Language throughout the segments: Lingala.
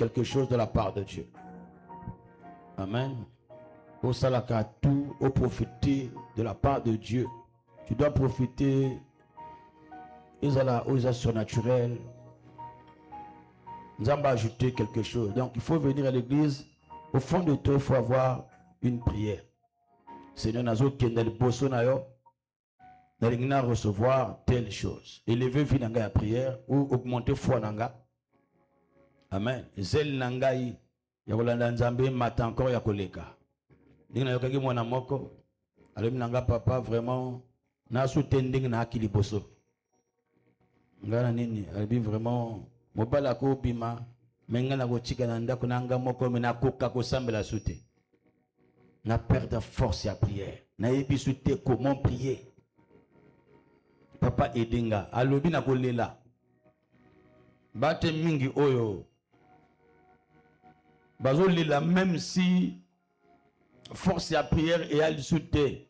quelque chose de la part de Dieu. Amen. Au salaka tout, au profiter de la part de Dieu. Tu dois profiter aux surnaturels. Nous allons ajouter quelque chose. Donc il faut venir à l'église. Au fond de toi, il faut avoir une prière. Seigneur, nous allons recevoir telle chose. Élever vie nanga la prière ou augmenter foi nanga. Amen. Zel nangai ya kolanda nzambe mata encore ya koleka. Ndinga yokaki mwana moko. Alors nanga papa vraiment na soutending na akili boso. Ngana nini? Albi vraiment mobala ko bima menga na kochika na ndako nanga moko mena koka ko sambela soute. Na perdre force à prière. Na yebi soute comment prier. Papa Edenga, alobi na kolela. Bate mingi oyo. Bazo lela même si force à prière et à soute.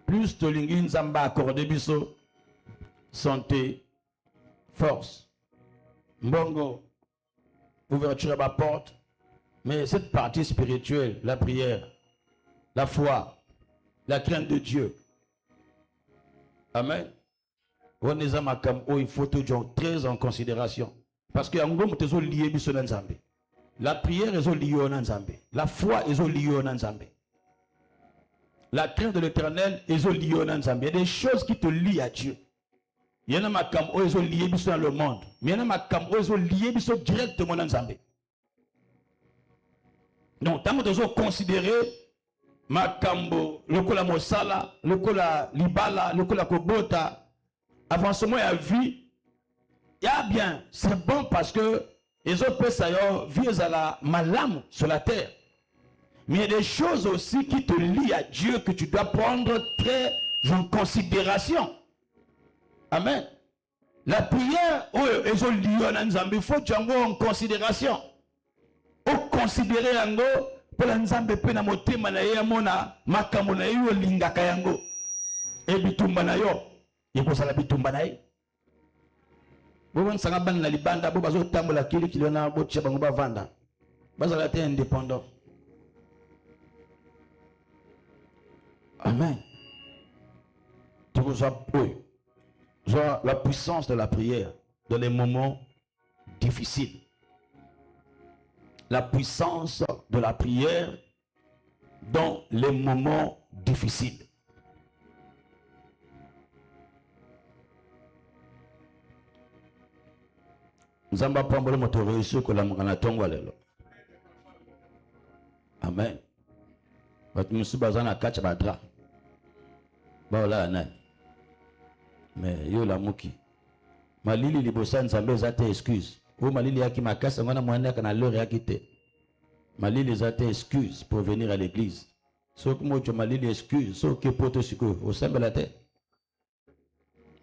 Plus tolingi nzamba accordé biso santé, force, mbongo, ouverture à ma porte. Mais cette partie spirituelle, la prière, la foi, la crainte de Dieu. Amen. Il faut toujours très en considération. Parce que la prière est liée au Nzambe. La foi est liée au Nzambe. La crainte de l'éternel est liée au Nzambe. Il y a des choses qui te lient à Dieu. Il y en a makam où ils ont lié dans le monde. Mais il y en a makam où ils ont lié directement dans Nzambe. Donc, tant que nous considérer makambo, le kola mosala, le kola libala, le kola kobota, avancement à vie, il y a bien, c'est bon parce que les autres personnes vivent à la malam sur la terre. Mais il y a des choses aussi qui te lient à Dieu que tu dois prendre très en considération. Amen. La prière, ils ont lié à Nzambe, il faut que tu en considération. Au considérer yango pour la nzambe pe na motema na ye mona makambo na yo lingaka yango e bitumba na yo ekosala bitumba na ye bon sanga ban na libanda bo bazo tambola kili na bo tshaba ngo bavanda bazala te indépendant. Amen. Tu reçois la puissance de la prière dans les moments difficiles. La puissance de la prière dans les moments difficiles. Nous allons prendre notre réussite que la mangana tongo lelo. Amen. Parce que nous sommes basés na kacha badra. Ba ola na. Mais yo la muki. Malili libosa nzambe zate excuse. Ou malili yaki makasa ngona mwana kana lore yakite. Malili zate excuse pour venir à l'église. So que moi tu malili excuse, so que poto siko au semble la terre.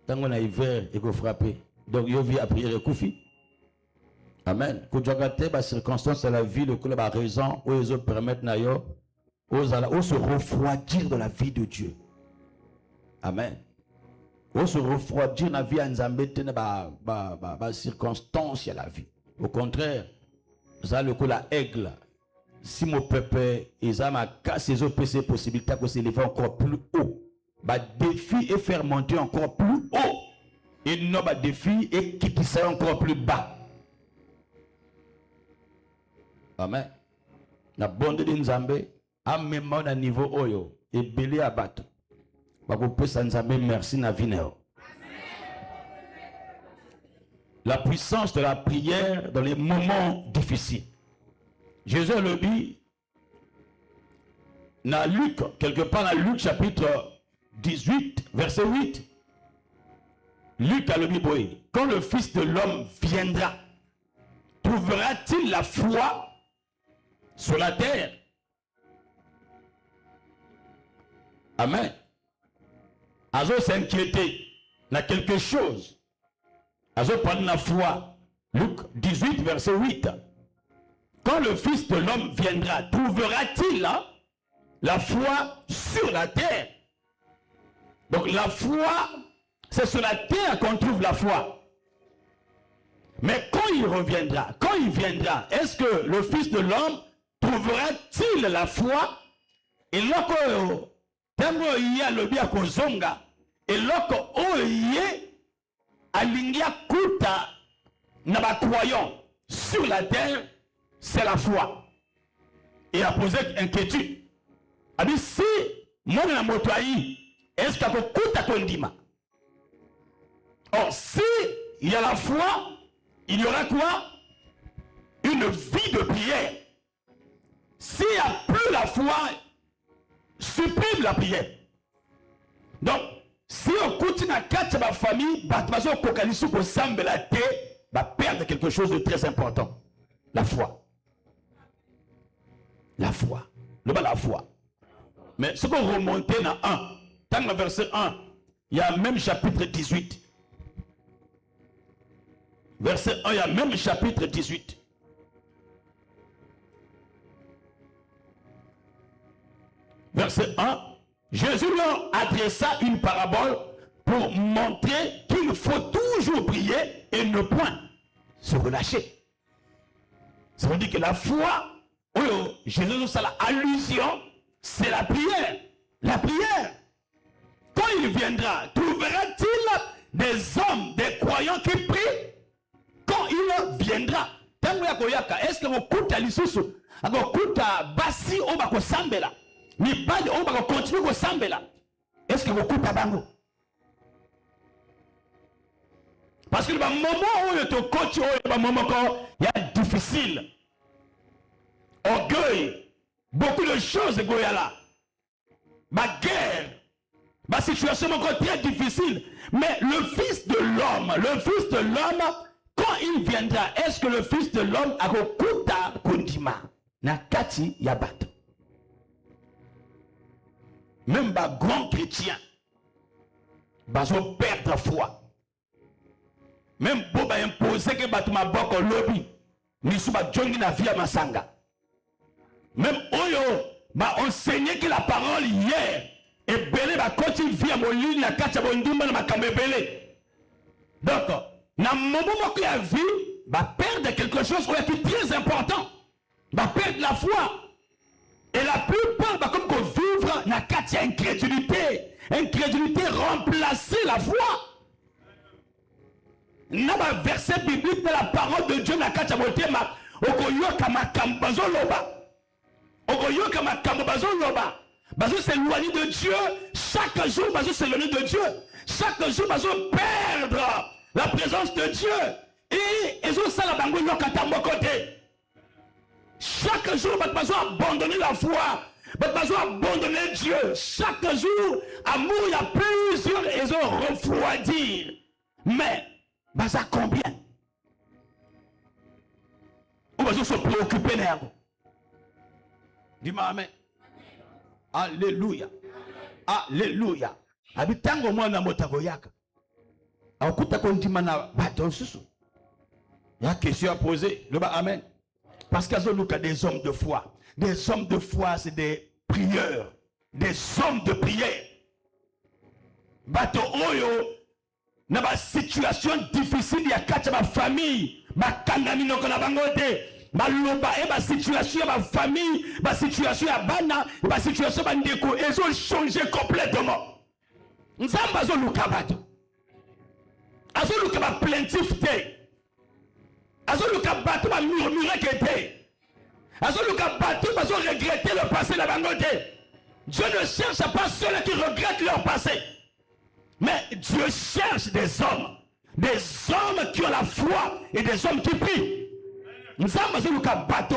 Tant qu'on a hiver et qu'on frappe. Donc yo vit à prier le koufi. Amen. Quand tu regardes les circonstances de la vie, le club a raison, où ils permettent nayo, où se refroidir de la vie de Dieu. Amen. Où se refroidir dans la vie en Zambie, ba circonstance de la vie. Au contraire, ça le coup la aigle. Si mon peuple ils ont ma casse, ils ont ces possibilités de s'élever encore plus haut. Ba défi et faire monter encore plus haut. Et non ba défi et qui sera encore plus bas. Amen. La bonne de Nzambe a même un niveau oyo et belé à battre. Merci na vineo. La puissance de la prière dans les moments difficiles. Jésus le dit dans Luc, quelque part dans Luc chapitre 18, verset 8. Luc a le dit, quand le Fils de l'homme viendra, trouvera-t-il la foi sur la terre? Amen. Azo s'inquiéter, n'a quelque chose. Azo prendre la foi. Luc 18, verset 8. Quand le Fils de l'homme viendra, trouvera-t-il la foi sur la terre? Donc la foi, c'est sur la terre qu'on trouve la foi. Mais quand il reviendra, est-ce que le Fils de l'homme trouvera-t-il la foi? Et lorsque tango y a le bien kozonga, et lorsque oye alingia kuta na ba croyant sur la terre, c'est la foi. Et a posé inquiétude. A dit si moi na motoyi, est-ce qu'il y a kuta kondima? Or si il y a la foi, il y aura quoi? Une vie de prière. S'il n'y a plus la foi, supprime la prière. Donc, si on continue à catcher ma famille, on va perdre quelque chose de très important. La foi. La foi. La foi. Mais ce qu'on remonte dans 1, dans le verset 1, il y a même chapitre 18. Verset 1, il y a même chapitre 18. Verset 1, Jésus leur adressa une parabole pour montrer qu'il faut toujours prier et ne point se relâcher. Ça veut dire que la foi, Jésus nous a l'allusion, c'est la prière. La prière. Quand il viendra, trouvera-t-il des hommes, des croyants qui prient? Quand il viendra, est-ce que vous coûtez l'issue? Vous coûtez basi ou bako sambela? Ni pas de ou bako continue au sambela? Est-ce que vous coûtez bango? Parce que le moment où il te coach, le moment il y a difficile, orgueil, beaucoup de choses là. Ma guerre, ma situation encore très difficile. Mais le Fils de l'homme, quand il viendra, est-ce que le Fils de l'homme a okuta kondima na kati ya bato? Même ba grand chrétien, bazo perdre foi. Même pour imposer que bato maboko lobby, ni sou ba jongi na via masanga. Même oyo ba enseigner que la parole hier et belé ba continue via molini na kati ya bondumba na makambe belé. Donc na moment que la vie va perdre quelque chose qui est très important, va perdre la foi. Et la plupart va comme qu'on vivre na kati ya incrédulité remplacer la foi. Na ba verset biblique de la parole de Dieu na kati ya motema okoyoka makambo bazoloba. Okoyoka makambo bazoloba. Bazo s'éloigner de Dieu, chaque jour bazo s'éloigner de Dieu. Chaque jour bazo perdre la présence de Dieu. Et ils ont ça la bango lokata côté. Chaque jour bazo abandonner la foi. Bazo abandonner Dieu. Chaque jour amour il y a plusieurs ils ont refroidir. Mais baza combien? On va se préoccuper d'eux. Dis-moi amen. Alléluia. Alléluia. Habitango mwana motago yaka. Akuta kondima na bato susu. Il y a une question à poser. Le bas amen. Parce qu'il y a des hommes de foi. Des hommes de foi, c'est des prieurs. Des hommes de prière. Bato oyo. Na ba situation difficile, il y a quatre ma famille. Ma kanami no kona bangote. Ma loba et ma situation, ma famille. Ma situation à bana. Ma situation à ndeko. Ils ont changé complètement. Nzamba zo luka bato. Azo luka ba plaintif te. Azo luka bato ba murmurer que te. Azo luka bato ba zo regretter le passé la bangote. Dieu ne cherche pas ceux qui regrettent leur passé. Mais Dieu cherche des hommes qui ont la foi et des hommes qui prient. Nous sommes capable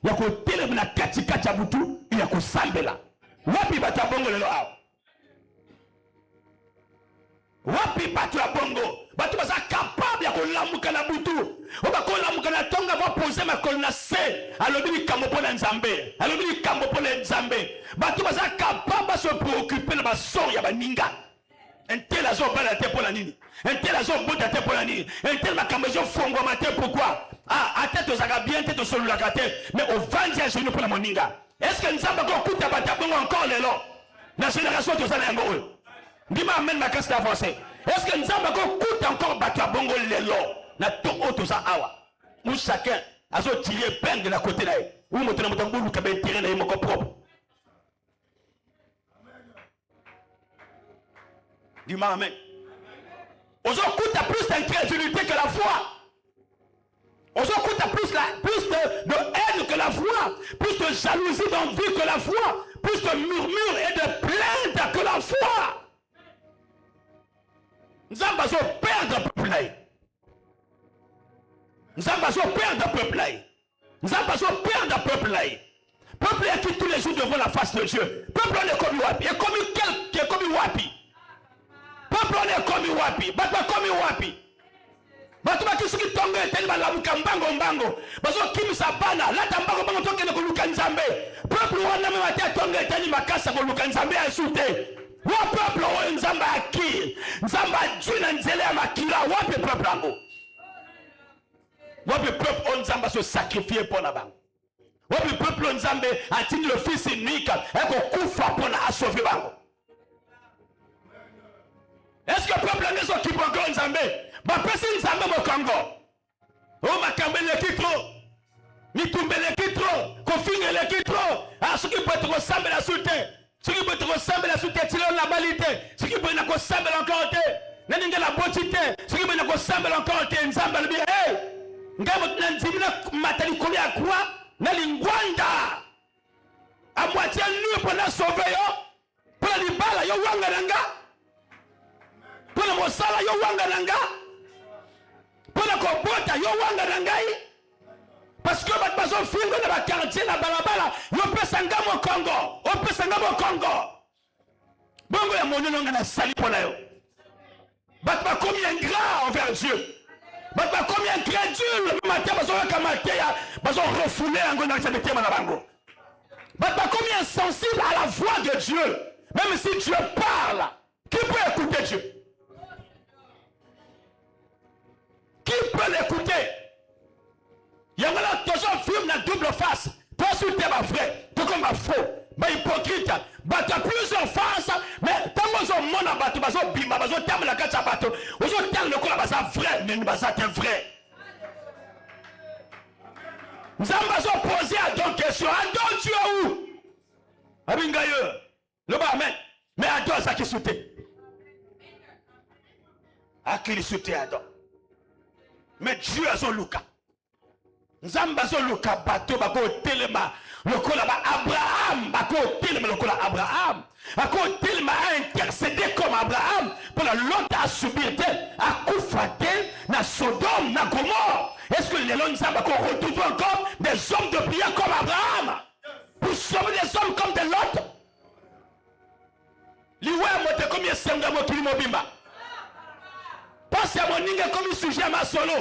ya kotelema na katikati ya butu ya kosambela. Wapi bato ya bongo lelo awa? Wapi bato ya bongo? Bato baza capable ya kolamuka na butu. Oba kolamuka na tonga va poser ma kolna se. Alobi ni kambo pona nzambe. Alobi ni kambo pona nzambe. Bato baza capable se préoccuper na basor ya baninga. Intel azo bala te pona nini? Intel azo bota te pona nini? Intel makambo zo fongwa mate pourquoi? Ah, tête aux agabiens, tête aux solulakates, mais au vendier, je ne peux pas moninga. Est-ce que nous avons encore les lots? La génération de Zanango. Dis-moi, amène ma casse d'avancée. Est-ce que nous avons encore battu à bongo lelo na tongo to sa awa? Nous chacun a tiré épingle de la côté là. Ou nous tenons mon boulot qui a bien tiré dans mon propre. Dis-moi amen. On s'en coûte à plus d'incrédulité que la foi. On s'en coûte à plus de haine que la foi, plus de jalousie d'envie que la foi, plus de murmures et de plaintes que la foi. Nous avons besoin de perdre un peuple. Nous avons besoin de perdre un peuple. Nous avons besoin de perdre un peuple. Peuple qui tous les jours devant la face de Dieu. Peuple on est comme Wapi. Et comme Wapi. Peuple on est comme Wapi. Peuple comme Wapi. Batu bakisuki tongo eteli balamuka mbango bazo kimisa bana lata mbango tokende koluka nzambe peuple wana me bati tongo eteli makasa koluka nzambe asute wa peuple oyo nzambe aki nzambe ajuna nzele ya makila wapi peuple ango wapi peuple on nzambe so sacrifier pour na bango wapi peuple on nzambe atindi le fils unique eko kufa pour na sauver bango. Est-ce que peuple ngeso kipoko nzambe ba pesi nzambe mokongo o makambele kitro mitumbele kitro kofingele kitro soki peut ko sambela sute soki peut ko sambela sute tilo na balite soki peut na ko sambela encore te nani ngela botite soki peut na ko sambela encore te nzambe bi ngamo nanzimina matali koli akwa na lingwanda a moitié nu pour na sauver yo pour libala yo wanga nanga pour le mosala yo wanga nanga pour le kobota yo wanga nangai parce que bat bazo fingo na ba quartier na balabala yo pesa ngamo Congo o pesa ngamo Congo bongo ya moneno nga na sali pona yo bat ba combien ingrat envers Dieu bat ba combien incrédule matin bazo kamate ya bazo refouler ngo na tete na bango bat ba combien sensible à la voix de Dieu même si Dieu parle qui peut écouter Dieu? Qui peut l'écouter? Il y a toujours un film de double face. Toi, si tu es vrai, tu es comme faux, hypocrite. Tu as plusieurs faces, mais tant que tu as mon abattu, tu as bimba, tu as la carte à bateau, tu as le corps, tu as vrai, mais tu es vrai. Nous avons posé à deux questions. Adon, tu es où? Abingaye, le barman, mais Adon, ça qui sautait. À qui il sautait Adon? Mais Dieu a son Luka. Nzamba son Luka bateau bako telema lokola ba Abraham bako telema lokola Abraham bako telema a intercédé comme Abraham pour la l'autre à subir à Koufate na Sodome na Gomorrhe. Est-ce que les longs Nzamba qu'on retrouve encore des hommes de prière comme Abraham pour sauver des hommes comme de l'autre? Liwe mote comme yesenga mokili mobimba. Pense à mon ninga comme sujet à ma solo.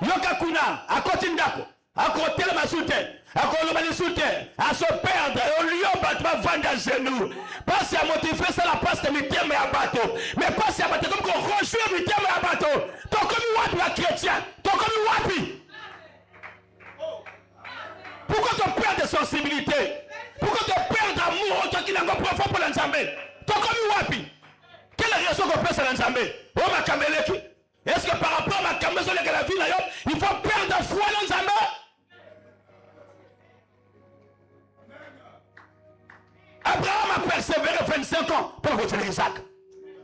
Yoka kuna, à côté d'ako, à côté de ma soutien, à côté de ma soutien, à se perdre, au lieu de battre vendre à genoux. Pense à motiver ça la passe de mi à bateau. Mais pense à battre comme qu'on rejoue mi à bateau. Ton comme wapi la chrétien, ton comme wapi. Pourquoi tu perds de sensibilité? Pourquoi tu perds d'amour toi qui n'a pas profond pour l'ensemble? Ton comme wapi. Quelle raison qu'on peut se l'ensemble? Oh ma cameleki. Est-ce que par rapport à ma caméléki de la vie, il faut perdre foi dans l'ensemble? Abraham a persévéré 25 ans pour retirer Isaac.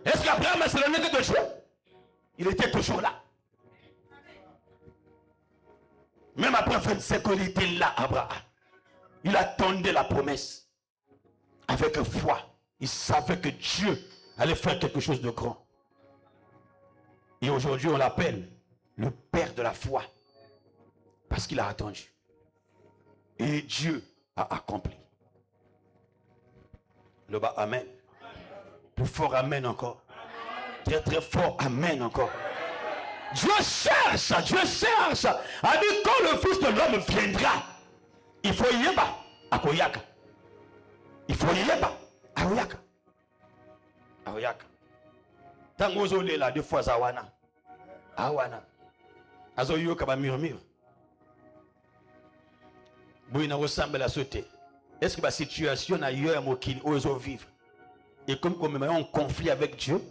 Est-ce qu'Abraham a se donné de Dieu? Il était toujours là. Même après 25 ans, il était là, Abraham. Il attendait la promesse. Avec foi. Il savait que Dieu allait faire quelque chose de grand. Et aujourd'hui, on l'appelle le père de la foi. Parce qu'il a attendu. Et Dieu a accompli. Le bas, amen. Plus fort, amen encore. Très très fort, amen encore. Dieu cherche. A dit quand le Fils de l'homme viendra, il faut y aller à Koyaka. Il faut y aller à Koyaka. Aoyaka. Tango zole la deux fois awana. Awana. Azo yoka ba murmure. Boina ressemble à sauter. Est-ce que la situation ailleurs mokili ozo vivre et comme on est en conflit avec Dieu?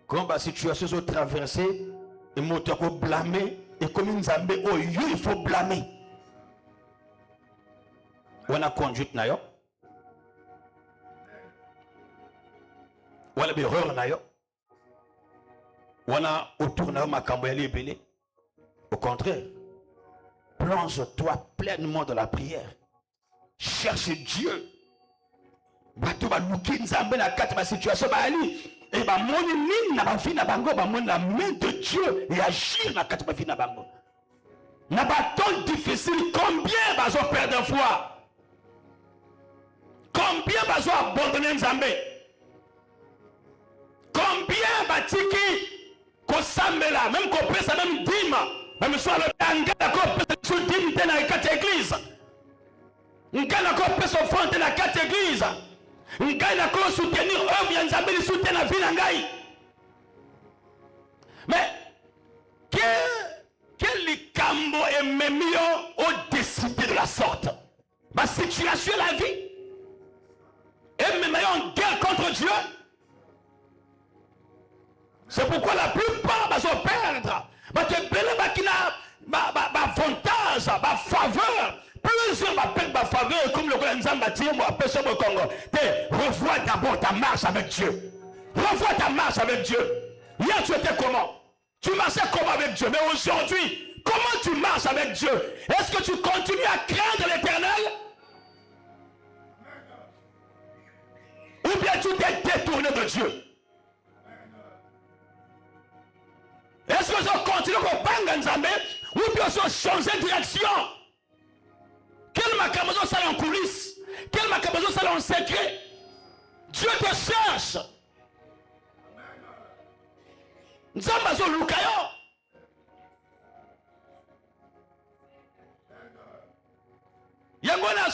Quand la situation se traversée, et moto ko blâmer et comme une zambe oh il faut blâmer. On a conduite na yo. On a erreur na yo. On a autour na yo makambo ya libelé. Au contraire, plonge-toi pleinement dans la prière. Cherche Dieu. Bato ba luki nzambe na kati ba situation ba ali. Et bah mon ennemi n'a pas fini à bango, bah mon la main de Dieu et agir na quatre fini à bango. N'a pas tant difficile, combien bazo perdre foi, combien bazo abandonner Nzambe, combien batiki ko sambela, même ko pesa même dîme, même soit le anga ko pesa sur dîme dans la quatre église, ngana ko pesa offrande dans la quatre église. Ngai na ko soutenir œuvre ya Nzambe li soutenir la vie na ngai. Mais quel likambo et memio ont décidé de la sorte. Ma situation la vie. Et même en guerre contre Dieu. C'est pourquoi la plupart vont perdre. Parce que avantage, faveur. Plusieurs m'appellent ma faveur comme le Nzamba dit moi personne au Congo. Revois d'abord ta marche avec Dieu. Revois ta marche avec Dieu. Hier tu étais comment? Tu marchais comment avec Dieu? Mais aujourd'hui, comment tu marches avec Dieu? Est-ce que tu continues à craindre l'Éternel? Ou bien tu t'es détourné de Dieu? Est-ce que tu continues à banga Nzambe? Ou bien tu as changé de direction? Quel macamozo ça en coulisses? Quel macamozo ça en secret? Dieu te cherche. Nzambazo lukayo. Yangona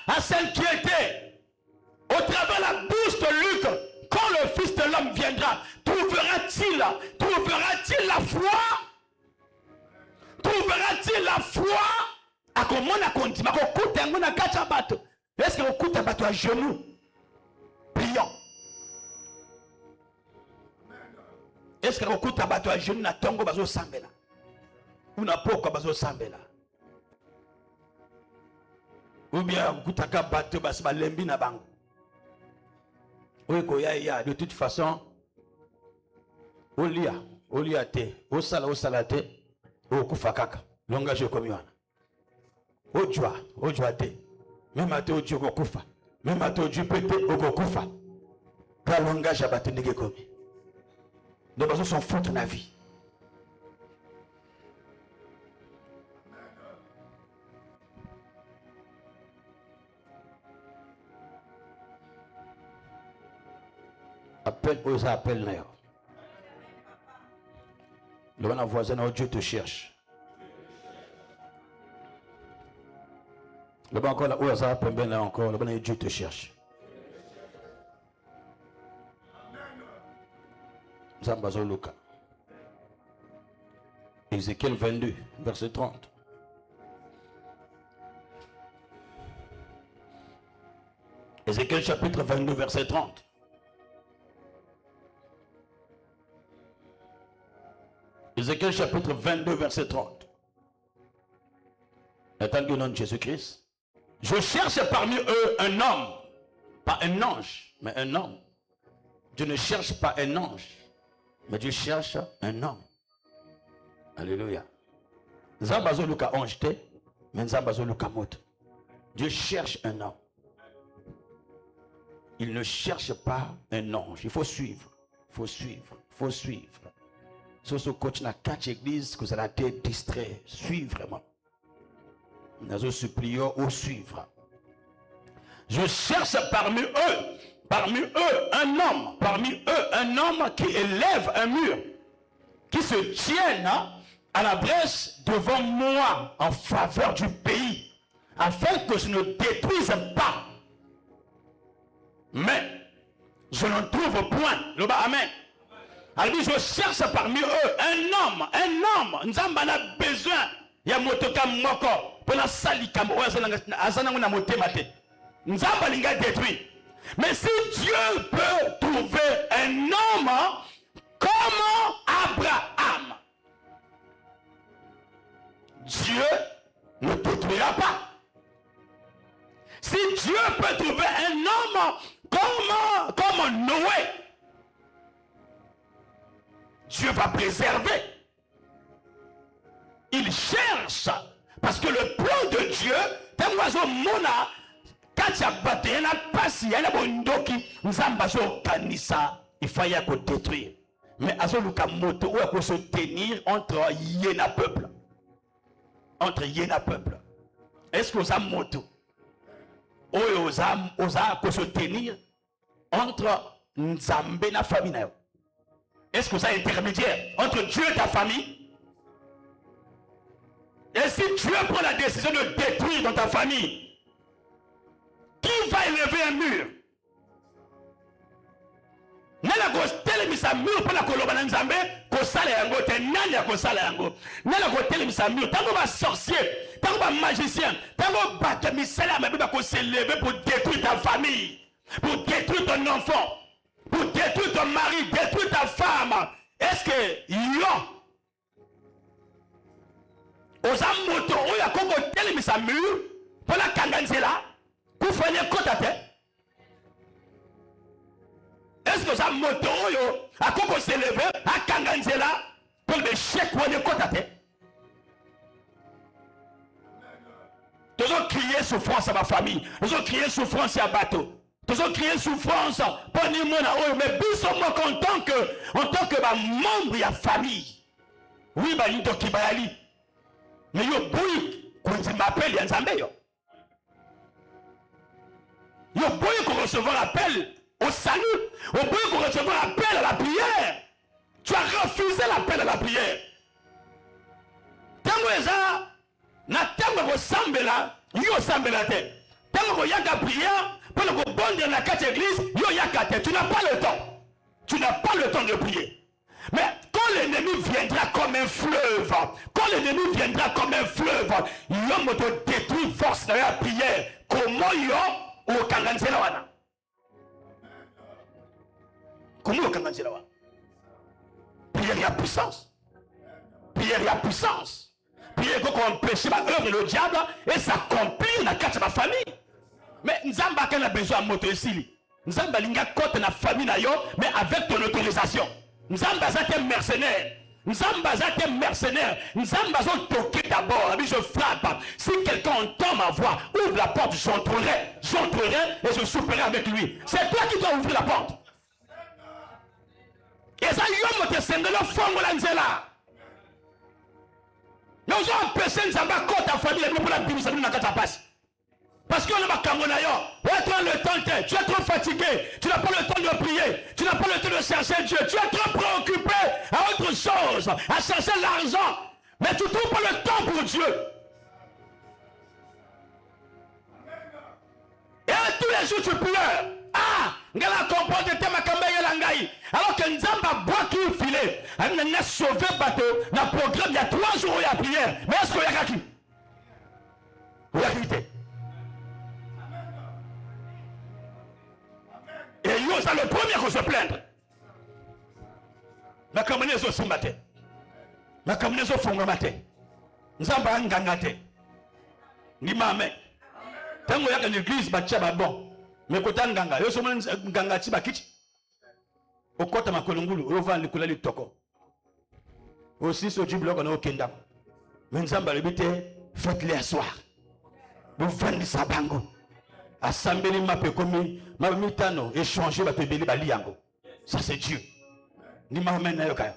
à s'inquiéter. Au travers de la bouche de Luc, quand le Fils de l'homme viendra, trouvera-t-il la foi? Trouvera-t-il la foi? Est-ce que vous coûtez bateau à genoux? Prions. Est-ce que vous coûtez bateau à genoux na tongo bazo sambela? Ou na poko bazo sambela? Ou bien vous coûtez bateau baso balembi na bango? Oui, koya de toute façon, olia te, osala te, okufa kaka. Langage comme ça. Ojwa te. Même à te ojo kokufa. Même à te ojo pété okokufa. Pas langage abaté ndeke comme. Donc bazo sont foutre na vie. Appelle aux appels là. Le bon voisin, Dieu te cherche. Le bon encore là, où ça peut là encore, le bon Dieu te cherche. Zambazo Luka. Ézéchiel 22, verset 30. Ézéchiel chapitre 22, verset 30. Ézéchiel chapitre 22, verset 30. Attendez au nom de Jésus-Christ. Je cherche parmi eux un homme, pas un ange, mais un homme. Dieu ne cherche pas un ange, mais Dieu cherche un homme. Alléluia. Zambazo Luka ange te, mais Zambazo Luka moto. Dieu cherche un homme. Il ne cherche pas un ange. Il faut suivre. Il faut suivre. Il faut suivre. Si vous coach na 4 églises, que vous allez être distrait. Suivre vraiment. Nous supplions au suivre. Je cherche parmi eux un homme qui élève un mur, qui se tienne à la brèche devant moi en faveur du pays, afin que je ne détruise pas. Mais je n'en trouve point. Le bas, amen. Alors je cherche parmi eux un homme. Nzamba a besoin. Il y a motoka moko. Pour la salika azana na motema te. Nzamba linga détruit. Mais si Dieu peut trouver un homme comme Abraham. Dieu ne détruira pas. Si Dieu peut trouver un homme comme Noé, Dieu va préserver. Il cherche. Parce que le plan de Dieu, tant oiseau mona, quand il y a battu, il y a passé, il y a bondoki, nous avons kanisa, il fallait détruire. Mais azoluka moto où il faut se tenir entre yéna peuple. Entre yéna peuple. Est-ce que vous avez moto? Où vous avez se tenir entre Nzambe et la famille? Est-ce que vous avez intermédiaire entre Dieu et ta famille? Et si Dieu prend la décision de détruire dans ta famille, qui va élever un mur? Nala go telemisa mur pour la koloba nzambe ko sala yango te nani ya ko sala yango. Nala go telemisa mur tango ba sorcier, tango ba magicien, tango ba misala ma ba ko s'élever pour détruire ta famille, pour détruire ton enfant, pour détruire ton mari, détruire ta femme. Est-ce que yo oza moto oya kongo telemisa mur pour la kanganzela kufanya kota te? Est-ce que ça moto oyo a kongo s'élever à kanganzela pour le chèque ou le kota te? Tous ont crié souffrance à ma famille, tous ont crié souffrance à bateau, tous ont crié souffrance pour ni mona oyo, mais biso moi en tant que membre de la famille. Oui ba ni dokibayali. Mais yo boui, quand il m'appelle, il y a un zambé. Yo boui qu'on recevoir l'appel au salut. Yo boui qu'on recevoir l'appel à la prière. Tu as refusé l'appel à la prière. Tango eza, na tango ko sambela, yo sambela te. Tango ko yaka prière, pour le bondir na quatre églises, yo yaka te. Tu n'as pas le temps. Tu n'as pas le temps de prier. Mais quand l'ennemi viendra comme un fleuve, il va te détruire force de la prière. Comment il y a au Kanganzela wana? Comment au Kanganzela wana? Prière y a puissance. Prière y a puissance. Prière qu'on empêche l'œuvre de le diable et s'accomplir dans la famille. Mais Nzamba a besoin de moto ici. Nzamba linga côté na famille na yo, mais avec ton autorisation. Nzamba zate mercenaire. Nzamba zate mercenaire. Nzamba zate toqué d'abord. Je frappe. Si quelqu'un entend ma voix, ouvre la porte, j'entrerai et je souperai avec lui. C'est toi qui dois ouvrir la porte. Et ça, yom te sengelo fongo la nzela. Nous avons empêché Nzamba contre ta famille pour la Bible, ça nous n'a qu'à passer. Parce qu'on a le temps, tu es trop fatigué, tu n'as pas le temps de prier, tu n'as pas le temps de chercher Dieu, tu es trop préoccupé à autre chose, à chercher l'argent, mais tu ne trouves pas le temps pour Dieu. Et tous les jours tu pleures. Ah, ngala comprendre te makamba yelangai. Alors que Nzamba boit tout filet, elle n'a sauvé bateau, dans le programme il y a 3 jours il y a prière. Mais est-ce qu'il y a qui? Oui, activité. Et yo, c'est le premier qu'on se plaindre. Ma combinaison aussi matin. Ma combinaison fonga matin. Nzamba ngangate. Ni mame. Tango yaka l'église batia ba bon. Mais kota nganga, yo somo ngangati ba kiti. Okota makolungulu, yo va likula li toko. Aussi so djiblo ko na okenda. Mais Nzamba lebite faites-les asseoir. Vous vendez sa bango. Assemblée mape komi mamitano échanger ba tebeli ba liango. Ça c'est Dieu. Ni mamen na yo kayo.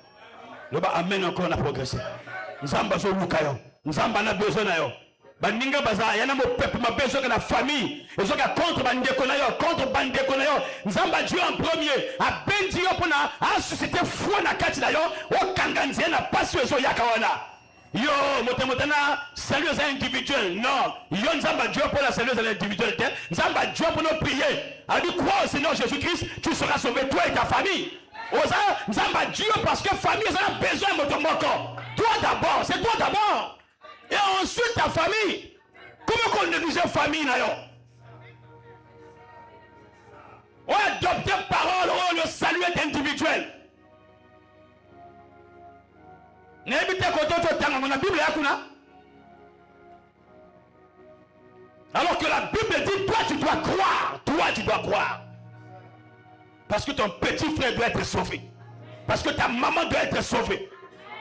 Le ba amen encore na progresser. Nzamba so lukayo. Nzamba na besoin na yo. Baninga baza yana mo peuple ma besoin que la famille. Et so ka contre bandeko na yo, contre bandeko na yo. Nzamba Dieu en premier. A bendi yo pona a susciter foi na kati na yo. O kanganze na passion so yakawana. Yo, motana, salut aux individuels. Non, yo Nzamba Dieu pour la salut aux individuels. Nzamba Dieu pour nous prier. A dit quoi au Seigneur Jésus-Christ, tu seras sauvé toi et ta famille. Osa Nzamba Dieu parce que famille ça a besoin de ton corps. Toi d'abord, c'est toi d'abord. Et ensuite ta famille. Comment qu'on néglige la famille là yo? On adopte parole, oh le salut est individuel. Alors que la Bible dit, toi tu dois croire. Toi tu dois croire. Parce que ton petit frère doit être sauvé. Parce que ta maman doit être sauvée.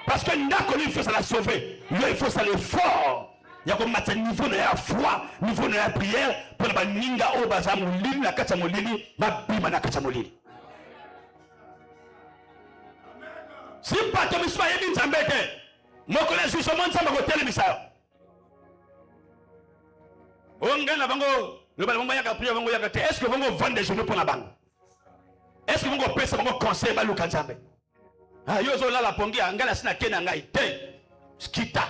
Parce que il faut ça la sauver. Il faut ça l'effort. Il y a comme un niveau de la foi, niveau de la prière, pour la ninga au bazar moulini, la kacha moulini, ma bima na kacha moulini. Si pas de misma yebi nzambete, moi connais justement ça ma côté le misa. Onga na bango, le bango yaka prière bango yaka te. Est-ce que bango vend des genoux pour la banque? Est-ce que bango pèse bango conseil ba luka nzambe? Ah yozo la la pongi angala sina kena ngai te. Skita.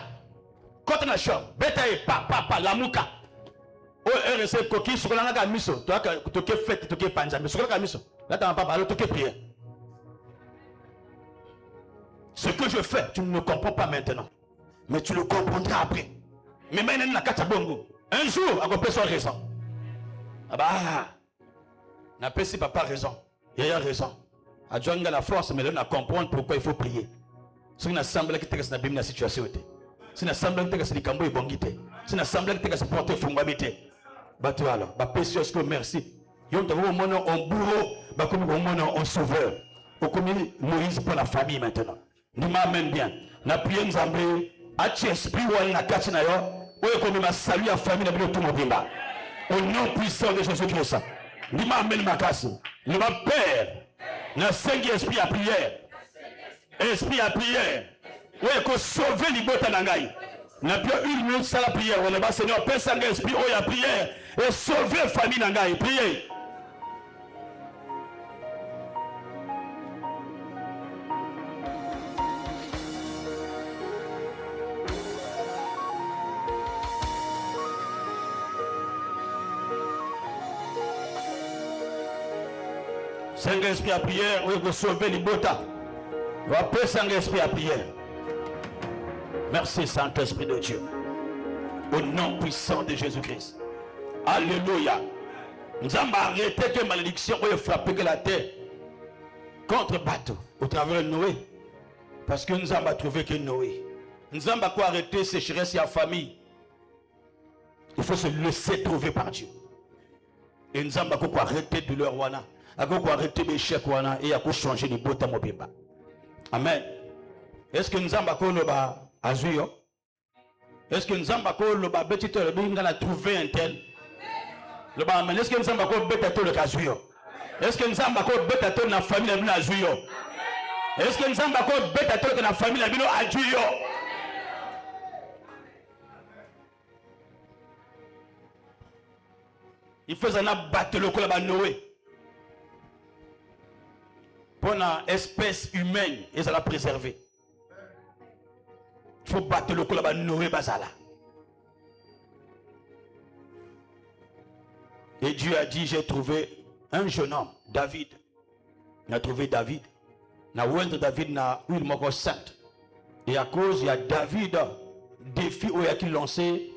Quand on a chaud, bête papa la mouka. Oh RC coquille sur la naga miso. Toi que tu fais tu que panja mais sur la miso. Là t'as papa alors tu que prière. Ce que je fais, tu ne comprends pas maintenant. Mais tu le comprendras après. Mais maintenant, un jour, à quoi soit raison. Ah bah, n'a pas si papa raison. Il y a raison. À John la force, mais là, on a comprendre pourquoi il faut prier. Si on a semblé que tu as une situation, si on a semblé que tu as une bongité, si on a semblé que tu as porté fongabité, bah tu alors, bah précieux que merci. Yon te voit mon nom en bourreau, bah comme mon nom en sauveur. Au commun Moïse pour la famille maintenant. Nous m'amène bien. Na prière nous amène à esprit ou à la carte na yo. Ou comme ma salut à famille na bio tout mobimba. Au nom puissant de Jésus-Christ. Nous m'amène ma casse. Nous ma père. Na cinq esprit à prière. Esprit à prière. Ou que sauver libota nangai. Na bio une minute ça la prière. On va Seigneur père sang esprit ou à prière et sauver famille nangai. Priez. Saint-Esprit à prière, oui, vous sauvez les botas. Vous appelez Saint-Esprit à prière. Merci Saint-Esprit de Dieu. Au nom puissant de Jésus-Christ. Alléluia. Nous avons arrêté que malédiction ait frappé que la terre contre bateau au travers de Noé. Parce que nous avons trouvé que Noé. Nous avons arrêté sécheresse et la famille. Il faut se laisser trouver par Dieu. Et nous avons arrêté de leur wana. Ako arrêter les chèques et à changer les bottes à mobimba. Amen. Est-ce que nous avons le bas azuyo? Est-ce que nous avons le bas petit le binga la trouver un tel? Le bas amen. Est-ce que nous avons bête le azuyo? Est-ce que nous avons bête la famille la bino azuyo? Est-ce que nous avons bête la famille la bino azuyo? Il faut en abattre le col à Noé. Pour l'espèce humaine, et ça la préserver. Il faut battre le col à Noé Bazala. Et Dieu a dit, j'ai trouvé un jeune homme, David. Il a trouvé David. Il a trouvé David na une mort sainte. Et à cause, il y a David, défi où il a lancé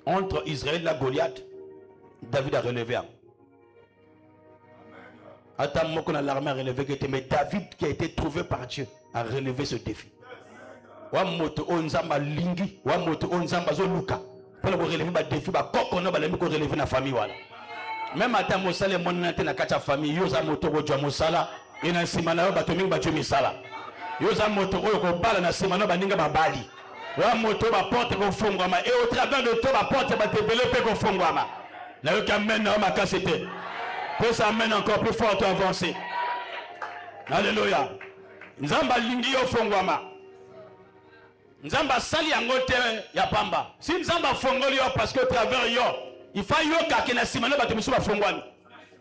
entre Israël et la Goliath. David a relevé. Attends, moi qu'on a l'armée à relever, mais David qui a été trouvé par Dieu a relevé ce défi. Wamoto onzamba lingi, wamoto onzamba zoluka. Pour le relever le défi, on a relever la famille. Même à ta mosala, mon nanté na kacha famille, yoza moto go jwa mosala, et na simana ba tomi ba jumi sala. Yoza moto ko bala na simana ba ninga ba bali. Wamoto ba porte ko fongwama, et au travers de toi ba porte ba te développer ko fongwama. Na yo kamen na ma kasete. Pour ça mène encore plus fort à avancer. Alléluia. Nzamba lingi yo fongwama. Nzamba sali yangote ya pamba. Si nzamba fongoli yo parce que au travers yo, il faut yo kakena simana ba temisu ba fongwani.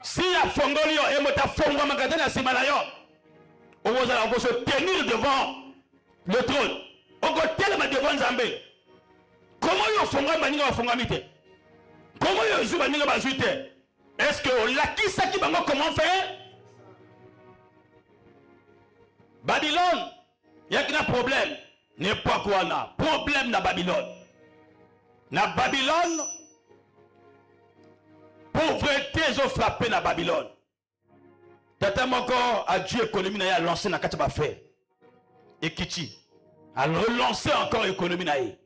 Si ya fongoli yo et mota fongwama katena simana yo, on va se tenir devant le trône. On va tellement devant Nzambe. Comment yo fongwama ninga fongwamite? Comment yo zuba ninga ba zuite? Est-ce que la qui ça qui va comment faire? Babylone, il y a un problème. N'est pas quoi là. Problème dans Babylone. Dans Babylone, pauvreté ont frappé dans Babylone. Tata encore à Dieu économie n'a lancé dans quatre affaires. Et Kiti. à relancer encore l'économie naïe.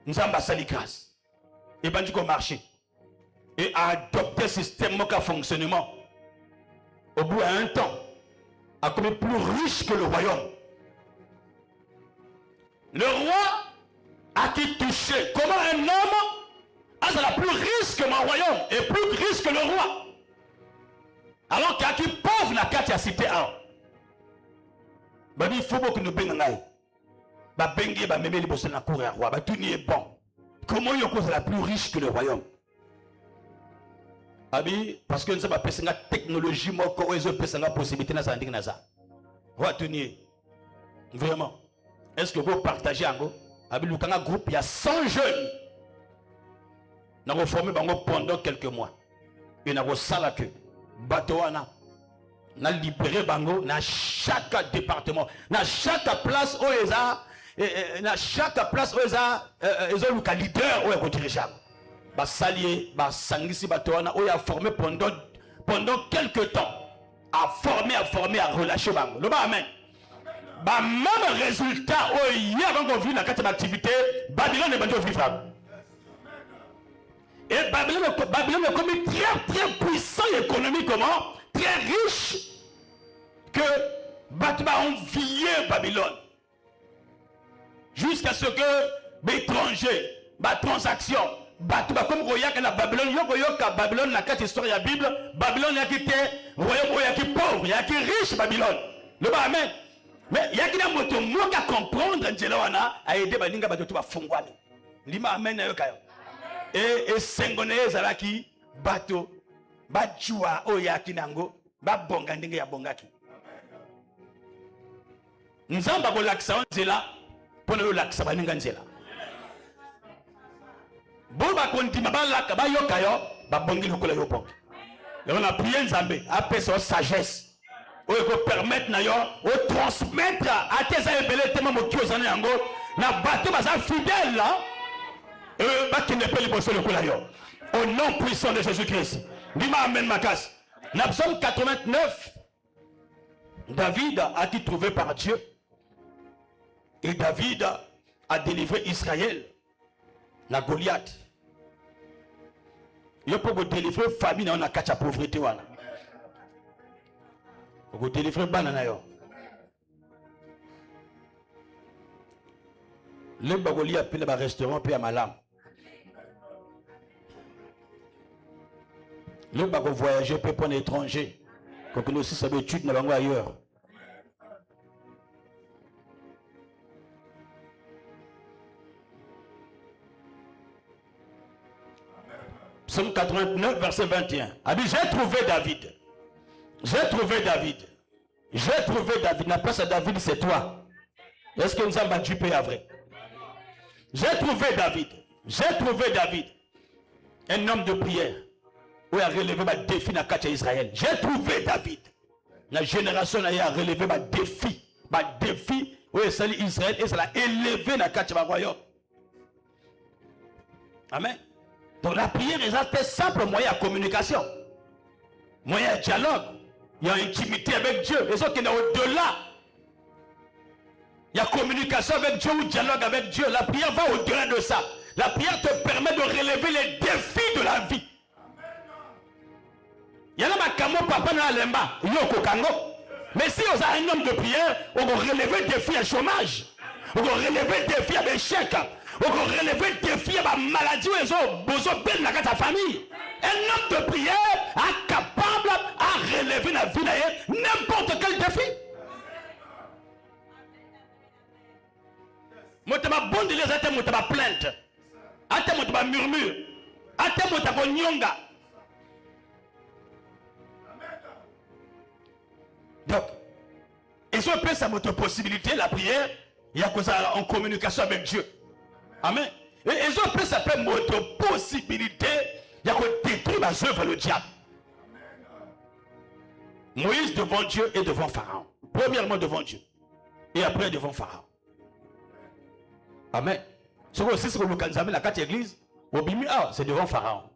Nous avons sali grâce. Et ben du marché. Et à adopter ce système de fonctionnement. Au bout d'un temps, à comme plus riche que le royaume. Le roi a qui touché. Comment un homme a la plus riche que mon royaume et plus riche que le roi. Alors qu'il y a qui pauvre la carte à cité un. Il faut que nous bengaï. Bengi ba meme liboso na cour ya roi. Tout n'y est bon. Comment il est la plus riche que le royaume? Abi, parce que nous avons la technologie, nous avons la possibilité de faire ça. Vraiment. Est-ce que vous partagez un groupe? Il y a 100 jeunes. Nous avons formé pendant quelques mois. Et nous avons salé Batouana. Nous avons libéré Bango dans chaque département. Dans chaque place où ils ont. Dans chaque place où ils ont un leader où ils ont dirigé. Bah salier, bah sangisi Batouana, où il a formé pendant quelques temps. À former, à relâcher Bango. Le amen. Bah même résultat où il y a encore vu la quatrième activité, Babylone est battu au vivre. Et Babylone est comme très puissant économiquement, très riche, que Batba a envié Babylone. Jusqu'à ce que l'étranger, la transaction, Batba comme Royak la Babylone, Babylone, la quatre histoires de la Bible, Babylone a quitté, Royaume a qui pauvre, il y a qui riche Babylone. Le bas amen. Mais il y a qui n'a moto moi qu'à comprendre Angelawana a aidé Balinga Batoto à Fongwani. Lima amen na yokayo. Et Sengone Zalaki Bato Bajua Oyaki Nango Babonga ndenge ya bongaki. Nzamba ko laksa Nzela pour le laksa baninga Nzela. Boba kontima ba laka ba yokayo babongi lokola yo bongi. Et on a prié Nzambe après sa sagesse. On peut permettre de transmettre à tes ébélés tellement de choses yango na bateau baza fidèle là qui ne peut pas le coulayo au nom puissant de Jésus-Christ. Dima amen makas. Dans Psaume 89, David a été trouvé par Dieu et David a délivré Israël la Goliath. Il peut délivrer famille dans la kacha pauvreté wana. Vous délivrez banana yo. Le bagoli appelle le restaurant puis à malam. Le bago voyager peut prendre étranger. Quand nous aussi savons études dans ailleurs. Psaume 89 verset 21. A dit j'ai trouvé David. J'ai trouvé David. J'ai trouvé David. La place à David, c'est toi. Est-ce que nous avons battu à vrai? J'ai trouvé David. J'ai trouvé David. Un homme de prière. Où il a relevé ma défi dans le Israël. J'ai trouvé David. La génération a relevé ma défi. Ma défi. Où il s'est Israël et ça l'a élevé dans le royaume. Amen. Donc la prière est un simple moyen de communication. Moyen de dialogue. Il y a intimité avec Dieu. Et ça qui est au-delà. Il y a communication avec Dieu ou dialogue avec Dieu. La prière va au-delà de ça. La prière te permet de relever les défis de la vie. Il y a un camo papa dans l'emba. Mais si on a un homme de prière, on va relever le défi à chômage. On va relever le défi à l'échec. On va relever le défi à la maladie. On va dans ta famille. Un homme de prière est capable à relever la vie n'importe quel défi. Moi, je suis bon de les attendre, je suis plainte. Attends, je murmure. Attends, je suis nyonga. Donc, et si on peut ça votre possibilité, la prière, il y a que ça en communication avec Dieu. Amen. Et si on peut ça peut votre possibilité, il y a que détruire les œuvres le diable. Moïse devant Dieu et devant Pharaon. Premièrement devant Dieu. Et après devant Pharaon. Amen. Ce que c'est le Kanzame, la quatre églises, c'est devant Pharaon.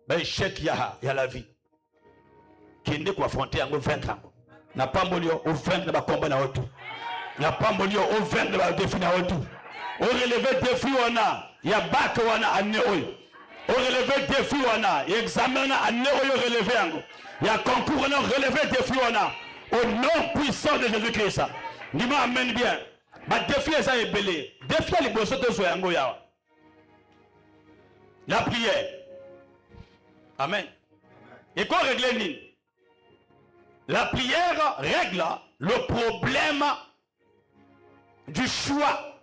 Ben, chèque, il y a la vie. Qui est affronter en vaincre. N'a pas moulu au vaincre dans le combat dans tout. Ya pamboli au vendre ba défi na tout. Au relever défi wana, ya bac wana année oyo. Au relever défi wana, ya examen na année oyo relever yango. Ya concours wana relever défi wana. Au nom puissant de Jésus-Christ. Dis-moi amen bien. Ba défi eza ebelé. Défi ali boso to so yango yawa. La prière. Amen. Et quoi régler nini? La prière règle le problème du choix.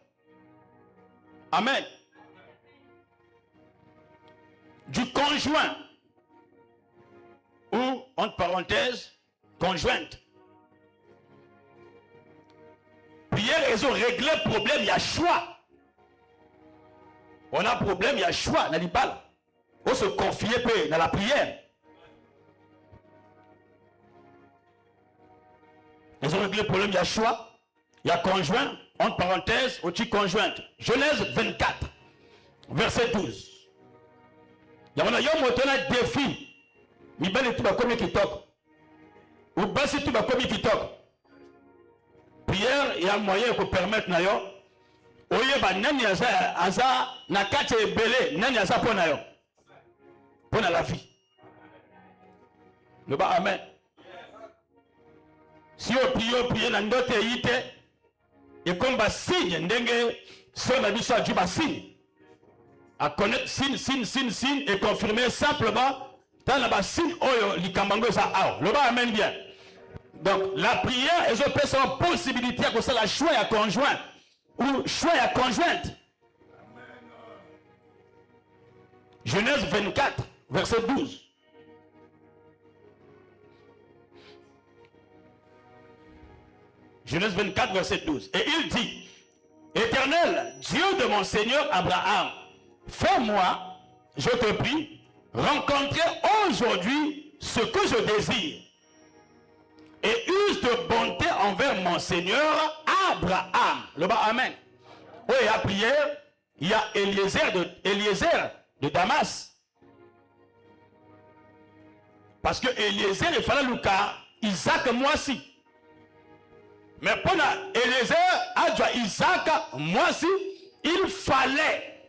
Amen. Du conjoint. Ou, entre parenthèses, conjointe. Prière, ils ont réglé le problème, il y a choix. On a un problème, il y a choix. Dans les balles. On se confie dans la prière. Ils ont réglé le problème, il y a choix. Il y a conjoint, entre parenthèses, au-dessus conjointe. Genèse 24, verset 12. Il y a un défi. Il y a un défi qui toque. Ou bien si tu vas comme qui toque. Prière, il y a un moyen pour permettre na yo. Oye ba nani aza na kati ebele nani aza pona yo. Pona la vie. Le ba amen. Si on prie na ndote yite et comme ba signe ndenge so na biso aju ba signe. À connaître signe et confirmer simplement dans la signe oyo likambango za ao. Le ba amen bien. Donc la prière, ils ont peut sa possibilité à cause de la choix à conjoint ou choix à conjointe. Genèse 24, verset 12. Genèse 24, verset 12. Et il dit, Éternel, Dieu de mon Seigneur Abraham, fais-moi, je te prie, rencontrer aujourd'hui ce que je désire. Et use de bonté envers mon Seigneur Abraham. Le bas amen. Oui, il y a prière, il y a Eliezer de Damas. Parce que Eliezer, il fallait le cas, Isaac moi aussi. Mais pour Eliezer, adjoint Isaac moi aussi, il fallait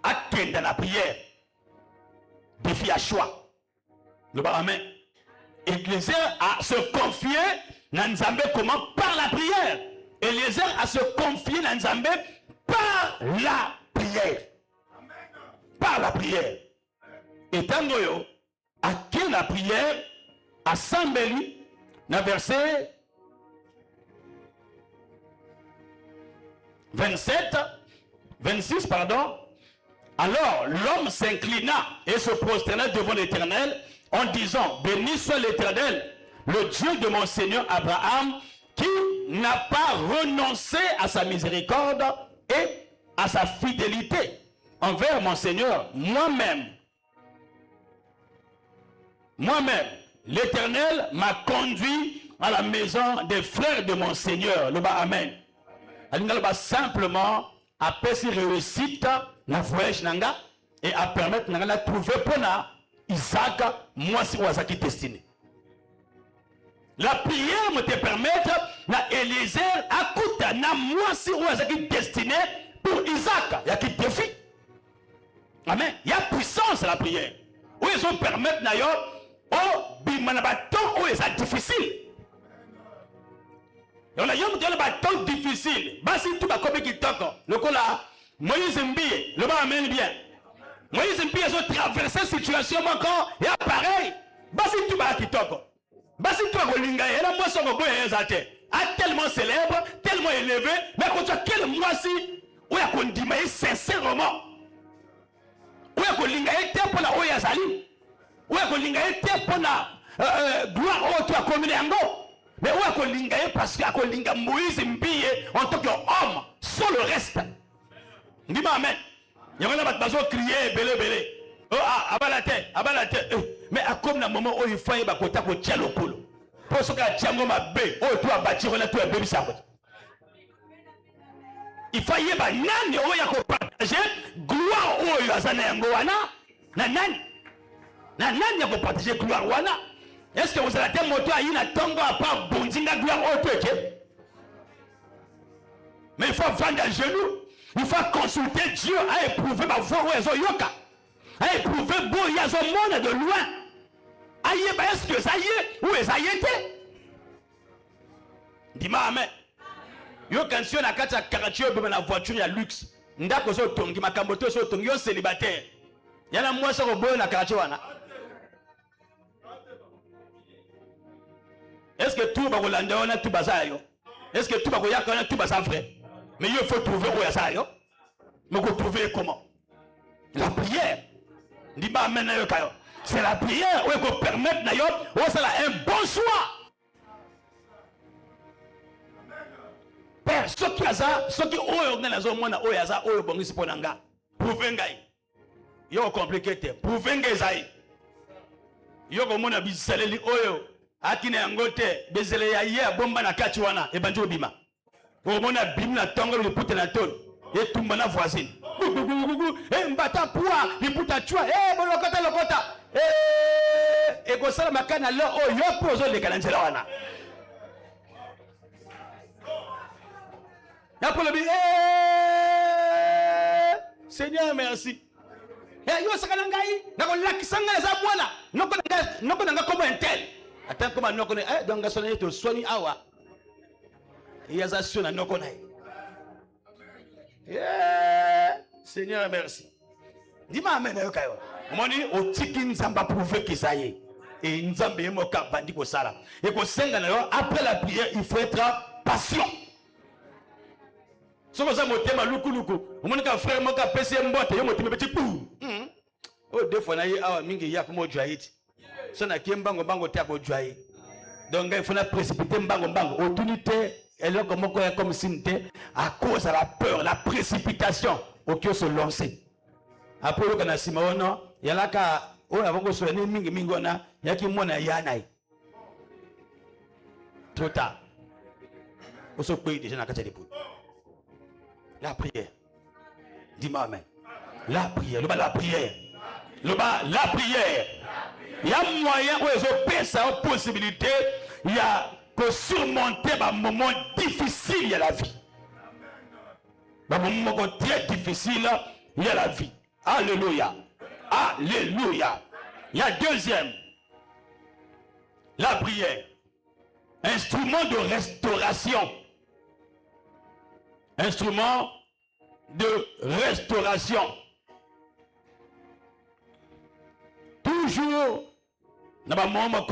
attendre la prière. Défi à choix. Le bas amen. Eliezer a se confier dans Nzambe comment? Par la prière. Eliezer a se confier dans Nzambe par la prière. Par la prière. Et tant que à qui la prière a Sambeli dans verset 27, 26 pardon. Alors l'homme s'inclina et se prosterna devant l'Éternel en disant, béni soit l'Éternel, le Dieu de mon Seigneur Abraham, qui n'a pas renoncé à sa miséricorde et à sa fidélité envers mon Seigneur. Moi-même, l'Éternel m'a conduit à la maison des frères de mon Seigneur. Le bas amen. Alinga simplement à passer réussite na voyage nanga et à permettre nanga la trouver pour na Isaac, moi si Wazaki destiné. La prière me te permettre na Eliezer akuta na moi si Wazaki destiné pour Isaac. Il y a qui défi. Amen. Il y a puissance à la prière. Où ils ont permettre na yo oh bimanabaton où c'est difficile. On a yom le bâton difficile. Basi tu vas comme qui toque. Le cola Moïse Mbiye, le bas amène bien. Moïse Mbiye ont traversé la situation encore et pareil. Basi tu vas qui toque. Basi tu vas linga et la moisson au bout est tellement célèbre, tellement élevé, mais quand tu as quel mois-ci où il y a qu'on dit mais sincèrement. Où il y a qu'on linga et pour la oya zali. Où il y a qu'on linga et pour la gloire au tu as commis en go. Mais où est-ce qu'on linga parce qu'on linga Moïse Mbiye en tant qu'homme, sans le reste. Dis-moi amen. Il y a un besoin de crier, belé. Oh, abalate. Mais à comme le moment où il faut y avoir un tchalo polo. Pour ce que tu as un bé, oh, tu as bâti, on a tout un bébé ça. Il faut y avoir nan, oh, il y a partager, gloire, oh, il y a un wana, nan, il y a partager gloire wana. Est-ce que vous avez été moto à une tongo à part bondinga gloire auto? Mais il faut vendre à genoux. Il faut consulter Dieu à éprouver ma voix où ils ont yoka. À éprouver beau il y a un monde de loin. Aïe, est-ce que ça y est? Où est-ce que ça dis-moi amen. Yo quand si on a 4 caractères dans la voiture, il y a luxe. Ndako so tongi makamboto so tongi yo célibataire. Il y a moi ça au boy na caractère wana. Est-ce que tout va Rolanda on a tout bazar yo? Est-ce que tout va Goya on a tout bazar frère? Mais il faut trouver où ça yo. Mais vous trouver comment? La prière. Dis-moi amen na yo kayo. C'est la prière où vous permettre na yo, où ça un bon choix. Père, ce qui a ça, ce qui organise au monde, il y a ça, il y a bon ici pour nanga. Prouvengai. Il y a compliqué. Prouvengai zai. Il y a comme on a bisele li oyo. Akine angote bezele ya ye bomba na kachiwana e banjo bima. Au monde a bim na tongo le puta na ton. Et tumba na voisine. Eh mbata poa, li puta chua. Eh bolokota lokota. Eh ko sala makana lo o yo pozo le kananjela wana. Seigneur, merci. Et yo sakalangai, nako lakisanga za mwana, noko nanga comme un tel. Attends comment noko donc sonné to soni awa. Il za sona noko nai. Seigneur, merci. Dis-moi amen yo kayo. Moni o tiki nzamba prouver que ça y est. Et nzambe mo ka bandi ko sala. Et ko senga na yo après la prière, il faut être patient. Si vous avez un luku, vous avez un frère qui a péché un botte, vous avez un petit pou. Oh, deux fois, vous avez un peu de joie. Si vous avez un bango, donc il faut précipiter un bango. Autorité, elle est comme si à cause de la peur, la précipitation, au lieu de se lancer. Après, vous avez un il y a là que vous avez un mingona, il y a qui mona yanai. Trop tard. Vous avez déjà dans la pou. La prière. Dis-moi amen. La prière. Le bas la prière. Le bas la prière. Il y a moyen où ils ont cette possibilité. Il y a que surmonter un moment difficile il y a la vie. Un moment très difficile il y a la vie. Alléluia. Alléluia. Il y a deuxième. La prière. Instrument de restauration. Instrument de restauration. Toujours, dans un moment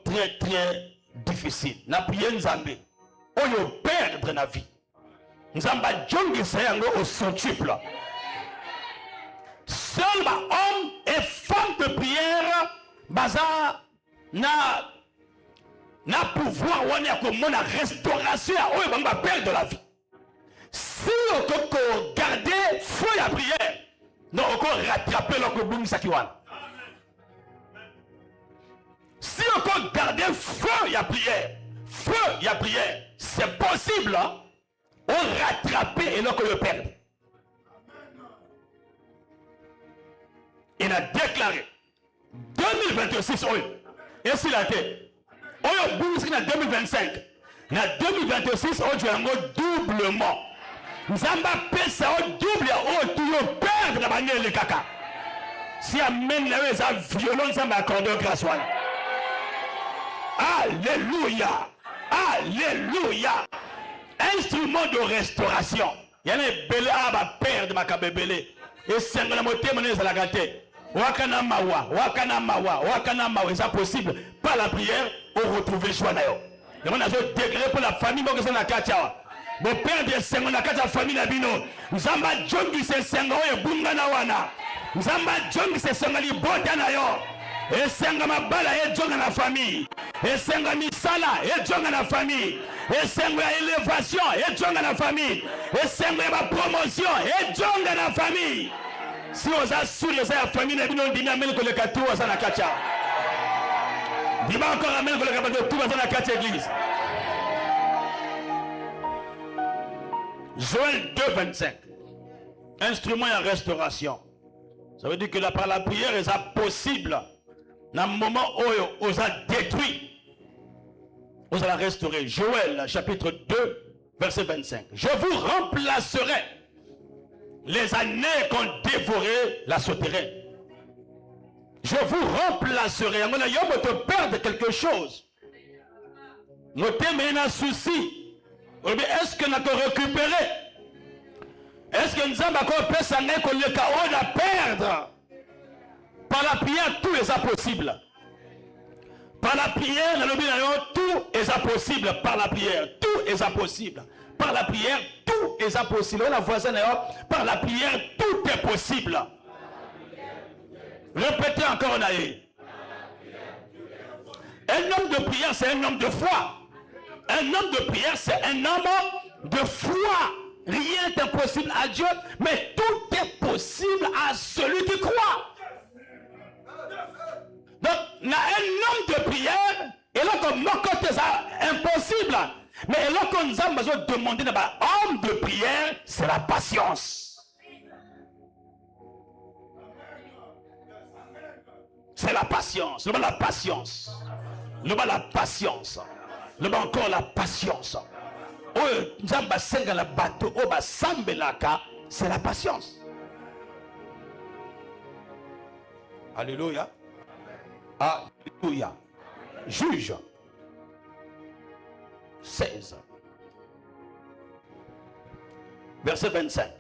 très très difficile. La prière Nzambe. On y perdre dans la vie. Nzamba Djongi Sayango au centuple. Seul homme et femme de prière, bazar, na pouvoir, on a comme la restauration, on va perdre de la vie. Si on peut garder feu la prière, non, on peut rattraper le boum sakiwan. Si on peut garder feu la prière, c'est possible, hein? On rattraper et l'on peut le perdre. Il a déclaré 2026, et s'il a été, on a boum en 2025, en 2026, on a un doublement. Nzamba pesa au double au tout perdre la manière le caca. Si amène la violence à m'accorder grâce à Alléluia. Alléluia. Instrument de restauration. Il y a des belles à perdre ma cabébélé. Et c'est la moitié monnaie à la gâté. Wakana mawa. C'est possible. Par la prière, on retrouve le choix d'ailleurs. Et on a un degré pour la famille, mais c'est la kacha. Mon père de Sengo na kata famille na bino. Nzamba Djongi se Sengo e bunga na wana. Nzamba Djongi se Sengo li bota na yo. E Sengo mabala e Djonga na famille. E Sengo misala e Djonga na famille. E Sengo ya élévation e Djonga na famille. E Sengo ya promotion e Djonga na famille. Si on a sur les famille na bino ndina mel ko le katu wa na kacha. Dima encore amel ko le katu tout wa na kacha église. Joël 2, 25. Instrument et restauration. Ça veut dire que par la prière, c'est possible Dans le moment où on a détruit, on a restauré. Joël, chapitre 2, verset 25. Je vous remplacerai les années qu'ont dévoré la sauterelle. Je vous remplacerai. On a te perdre quelque chose. Nous t'aimons un souci. Est-ce que nous avons récupéré? Est-ce que nous avons perdre? Par la prière, tout est possible. Par la prière, tout est possible. Par la prière, tout est possible. Par la prière, tout est possible. La voisine, par la prière, tout est possible. Répétez encore, Naïe. Un homme de prière, c'est un homme de foi. Un homme de prière, c'est un homme de foi. Rien n'est impossible à Dieu, mais tout est possible à celui qui croit. Donc, un homme de prière, et là, comme c'est impossible. Mais là, qu'on nous a besoin de demander, homme de prière, c'est la patience. C'est la patience. Le bas la patience. Le bas la patience. Le bas encore la patience. Oh, nous avons besoin la bateau. Oh, c'est la patience. Alléluia. Alléluia. Juge 16. Verset 25.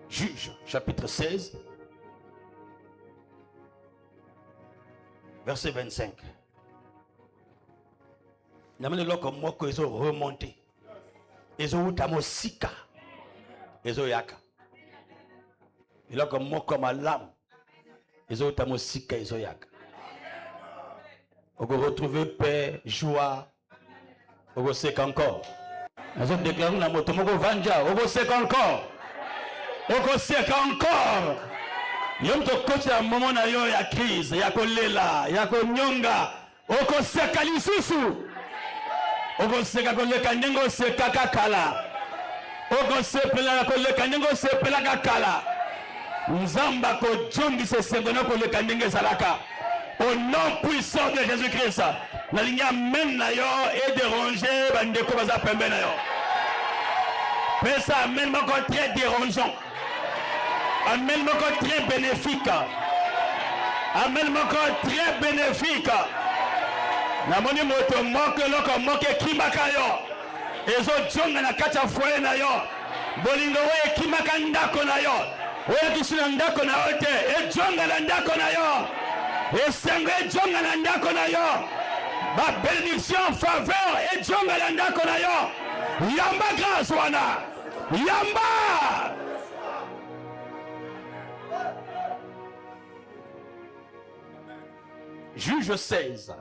Juge, chapitre 16. Verset 25. Nous avons comme moi qu'ils ont remonté. Ils ont eu sika. Ils ont yaka. Ils ont comme moi comme à l'âme. Ils ont eu sika. Ils ont yaka. On va retrouver paix, joie. On va séquer encore. Nous avons déclaré la moto. On va vendre. On va séquer encore. On va séquer encore. Yom to coach ya moment na yo ya crise, ya kolela, ya konyonga, oko seka lisusu. Oko seka koleka ndengo seka kakala. Oko sepela koleka ndengo sepela kakala. Nzamba ko jombi se sengona koleka ndenge salaka. Au nom puissant de Jésus-Christ, la ligne amen na yo et déranger bandeko baza pembe na yo. Mais ça amène encore très dérangeant. Amène encore très bénéfique. Amène encore très bénéfique. Namoni moto moke loko moke kimaka yo. Ezo jonga na kacha foye na yo. Bolingo we kimaka ndako na yo. Oye kisuna ndako na ote. E jonga na ndako na yo. E sengo e jonga na ndako na yo. Ba bénédiction faveur e jonga na ndako na yo. Yamba grâce wana. Yamba. Juge 16,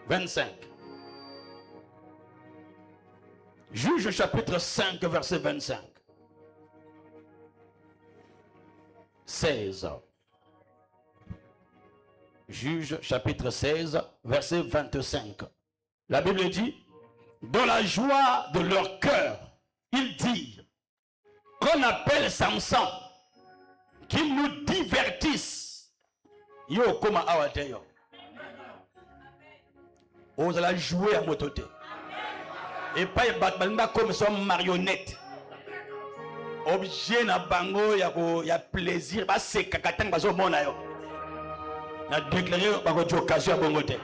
25. Juge chapitre 5, verset 25. 16. Juge chapitre 16, verset 25. La Bible dit, dans la joie de leur cœur, ils disent qu'on appelle Samson, qu'il nous divertisse. Yo koma awateyo. Vous allez jouer à mototé. Et pas comme ça marionnette. Objet na bango ya plaisir. Bah c'est kakatang bazo mona yo. Na déclaré par occasion bongote.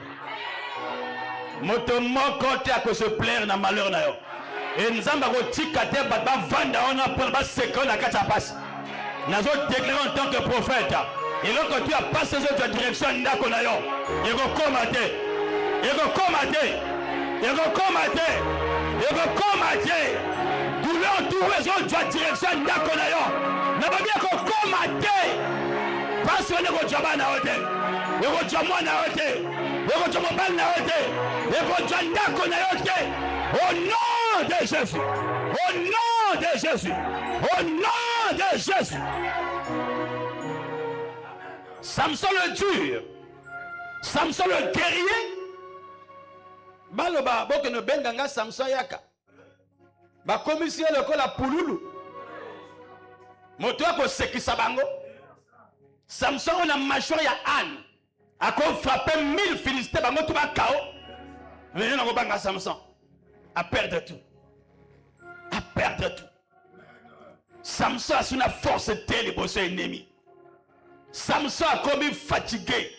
Moto mokote à se plaire na malheur na yo. Et nzamba ko tikate ba vanda ona pour ba sekon na kacha passe. Nazo déclaré en tant que prophète. Et là quand tu as passé cette direction ndako na yo. Et ko komate. Il va commander. Douleur tout raison de la direction d'Akonayo. N'a pas bien qu'on commander. Parce que nous avons na hotel. Nous avons na hotel. Nous avons na hotel. Nous avons na au nom de Jésus. Au nom de Jésus. Au nom de Jésus. Samson le dur. Samson le guerrier. Baloba boke no benganga Samson yaka. Ba commission lokola pululu. Moto ko sekisa bango. Samson on a mâchoire ya âne. A quoi frapper 1000 Philistins, bango tout va KO. Venez dans le Samson. À perdre tout. À perdre tout. Samson a une force telle pour son ennemi. Samson a commis fatigué.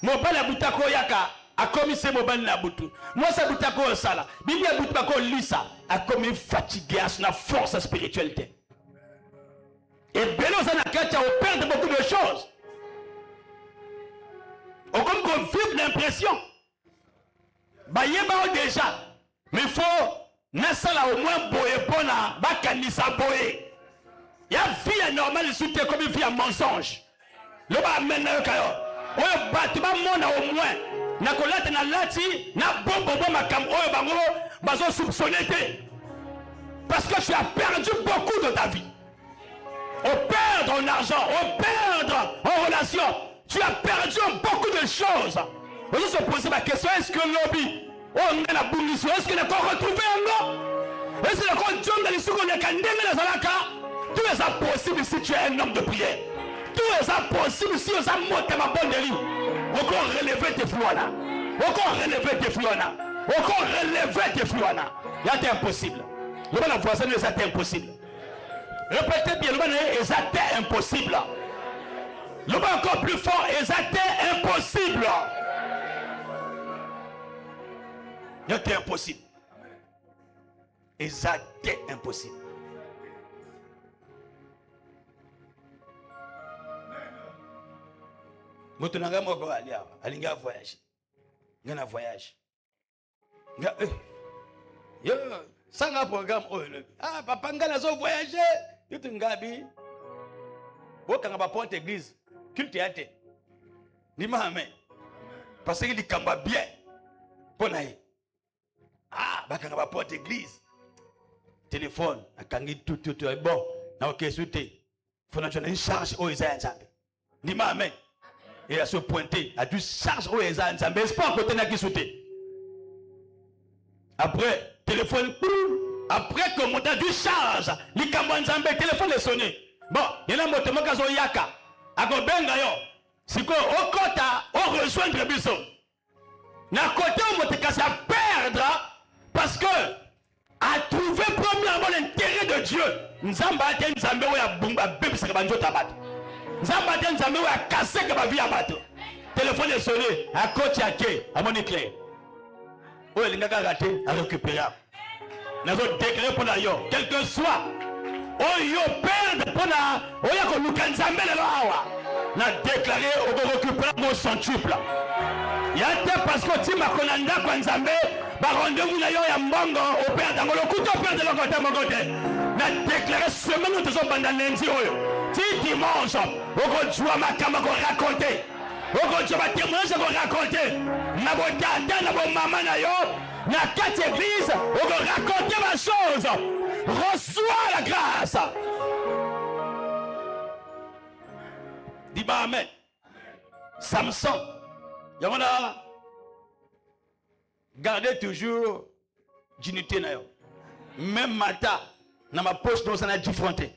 Mobile a boutako yaka a commis ce mobile na boutou. Moi ça boutako sala. Bibi a boutako lisa a commis fatigué à une force spiritualité. Et Bélo Zanakacha on perd beaucoup de choses. On comme qu'on vive l'impression. Bayeba déjà. Mais il faut nasala au moins boye pona bakanisa boye. Il y a vie normale soutien comme une vie à mensonge. Le bas amène na yokayo. Oyo batu ba mona au moins. Na kolate na lati na bombo makam oyo bango bazo soupçonner. Parce que tu as perdu beaucoup de ta vie. On perd en argent, on perd en relation. Tu as perdu beaucoup de choses. On peut se poser la question, est-ce que lobby, on a la boulissure, est-ce qu'on a encore retrouvé un nom? Est-ce qu'on a encore John dans les sous qu'on est candé dans les alaka? Tout est impossible si tu es un homme de prière. Tout est impossible si on a monté ma bonne de lit. Encore relever tes flous là. Encore relever tes flous là. Encore relever tes flous là. Il y a impossible. Le bon la voisine est impossible. Répétez bien, le bon est impossible. Le bon encore plus fort est impossible. Il y a impossible. Exact impossible. Motonanga moko alia, alinga voyage. Ngana voyage. Nga yo, sanga programme oyo. Ah papa ngana zo voyager. Yutu ngabi. Boka ngaba porte église. Culte yate. Ni maame. Parce qu'il kamba bien. Ponaye. Ah, baka ngaba porte église. Téléphone, akangi tout bon. Na OK souté. Faut na une charge au Nzambe. Ni maame. Et à se pointer, a dû charge au Nzambe. Espoir côté na ki souté. Après, téléphone, après que mon dû charge, li kamba Nzambe, téléphone est sonné. Bon, il y a un moto mokazo yaka. Ako benga yo. Siko okota, on rejoindre biso. Na côté on moto kasa perdre parce que a trouvé premièrement l'intérêt de Dieu. Nzamba ate Nzambe wo ya bumba bebisa banjo tabato. Nzamba ate Nzambe wo ya kase ka ba vie abato. Téléphone est sonné, à côté yake, à mon éclair. Oh, il n'a qu'à rater, à récupérer. Nous avons déclaré pour la yo, quel que soit. Oh, yo perd pour la. Oh, ya ko lukanzambe le awa. Na déclaré, on va récupérer mon centuple. Yate parce que tu m'as konanda kwa Nzambe, ba rendez-vous na yo ya mbongo, au père dans le couteau, au père de l'autre côté, mon côté. Na déclaré semaine nous sommes pendant lundi oyo. Ti dimanche, on va jouer ma kama ko raconter. On tu vas témoigner, on va raconter. Na bo tata, na bo maman na yo, na quatre églises, on va raconter ma chose. Reçois la grâce. Dis bah amen. Samson, yamana gardez toujours dignité na yo. Même matin, dans ma poche, nous on a différenté.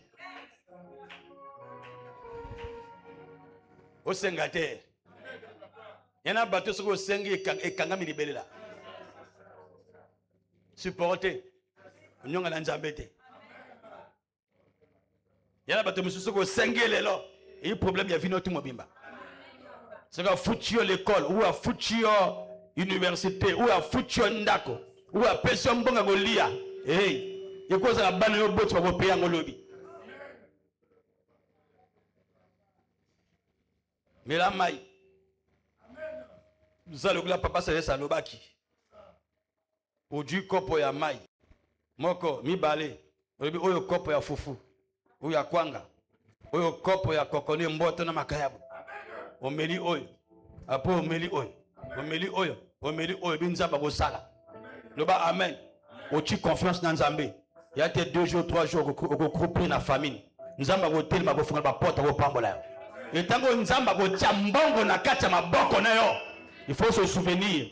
Au Sengate. Il y en a bateau sur le Sengi et Kangami libellé là. Supporter. Nous avons un Zambété. Il y en a bateau sur le Sengi et là. Et le problème, il y a vino tout mobimba. C'est qu'à foutre l'école, ou à foutre l'université, ou à foutre ndako, ou à pension bonga golia. Hey, il y a quoi ça la banne au bout pour payer en lobby. Mais la maille. Nous allons la papa c'est ça lobaki. Au du kopo ya maille. Moko mi balé. Oyo kopo ya fufu. Oyo ya kwanga. Oyo kopo ya kokone mboto na makayabu. Omeli oyo. Apo omeli oyo. Omeli oyo. Omeli oyo binzamba go sala. Loba amen. Ochi confiance na Nzambe. Il y a 2 jours 3 jours au groupe na famine. Nzamba go telma go funga ba porte go pambola. Et tant que Nzamba go tiambongo na kati maboko na yo. Il faut se souvenir.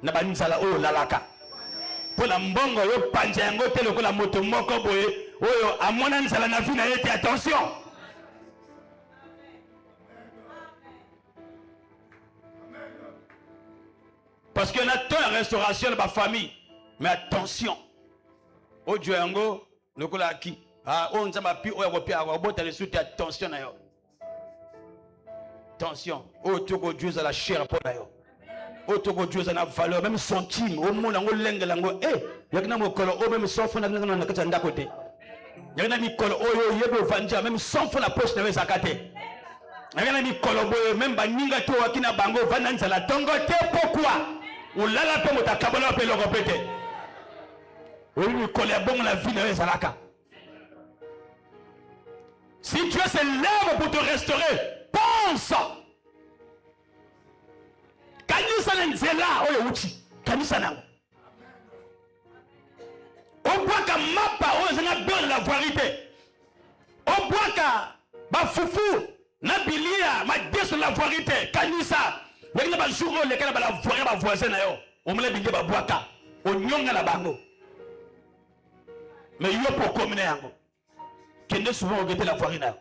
Na ba nzala oyo lalaka. Pour la mbongo yo panja yango telo ko la moto moko boye. Oyo amona nzala na vie na yete attention. Parce qu'il y en a tant de restauration de ma famille. Mais attention. Oh Dieu, le cola qui. Ah, on s'en va plus. Oh, attention. Attention. Oh, tu as Dieu à la chair pour d'ailleurs. Oh, tu as Dieu à la valeur. Même centime. Au monde, on l'a langue. Eh, il y a un colo. Oh, même sans fond, on a un côté. Il y a un colo. Oh, il y a un vanja. Même sans fond, la poche de sa côté. Il y a un colo. Même Baninga, tu as un bango. Vananza la tongo. Pourquoi? Ou là, la pomme, tu as cabana, tu as répété. Oui, il colle bon la vie de Zalaka. Si Dieu se lève pour te restaurer, pense. Kanisa nzela oyo uchi. Kanisa nango. Obwaka mapa oyo zanga bien la voirité. Obwaka ba fufu na bilia ma deso la voirité. Kanisa. Yekina ba jour le kana ba la voirité ba voisin na yo. Omle binge ba bwaka. Onyonga la bango. Mais il y a pour communer yango. Qui ne souvent regretter la farine.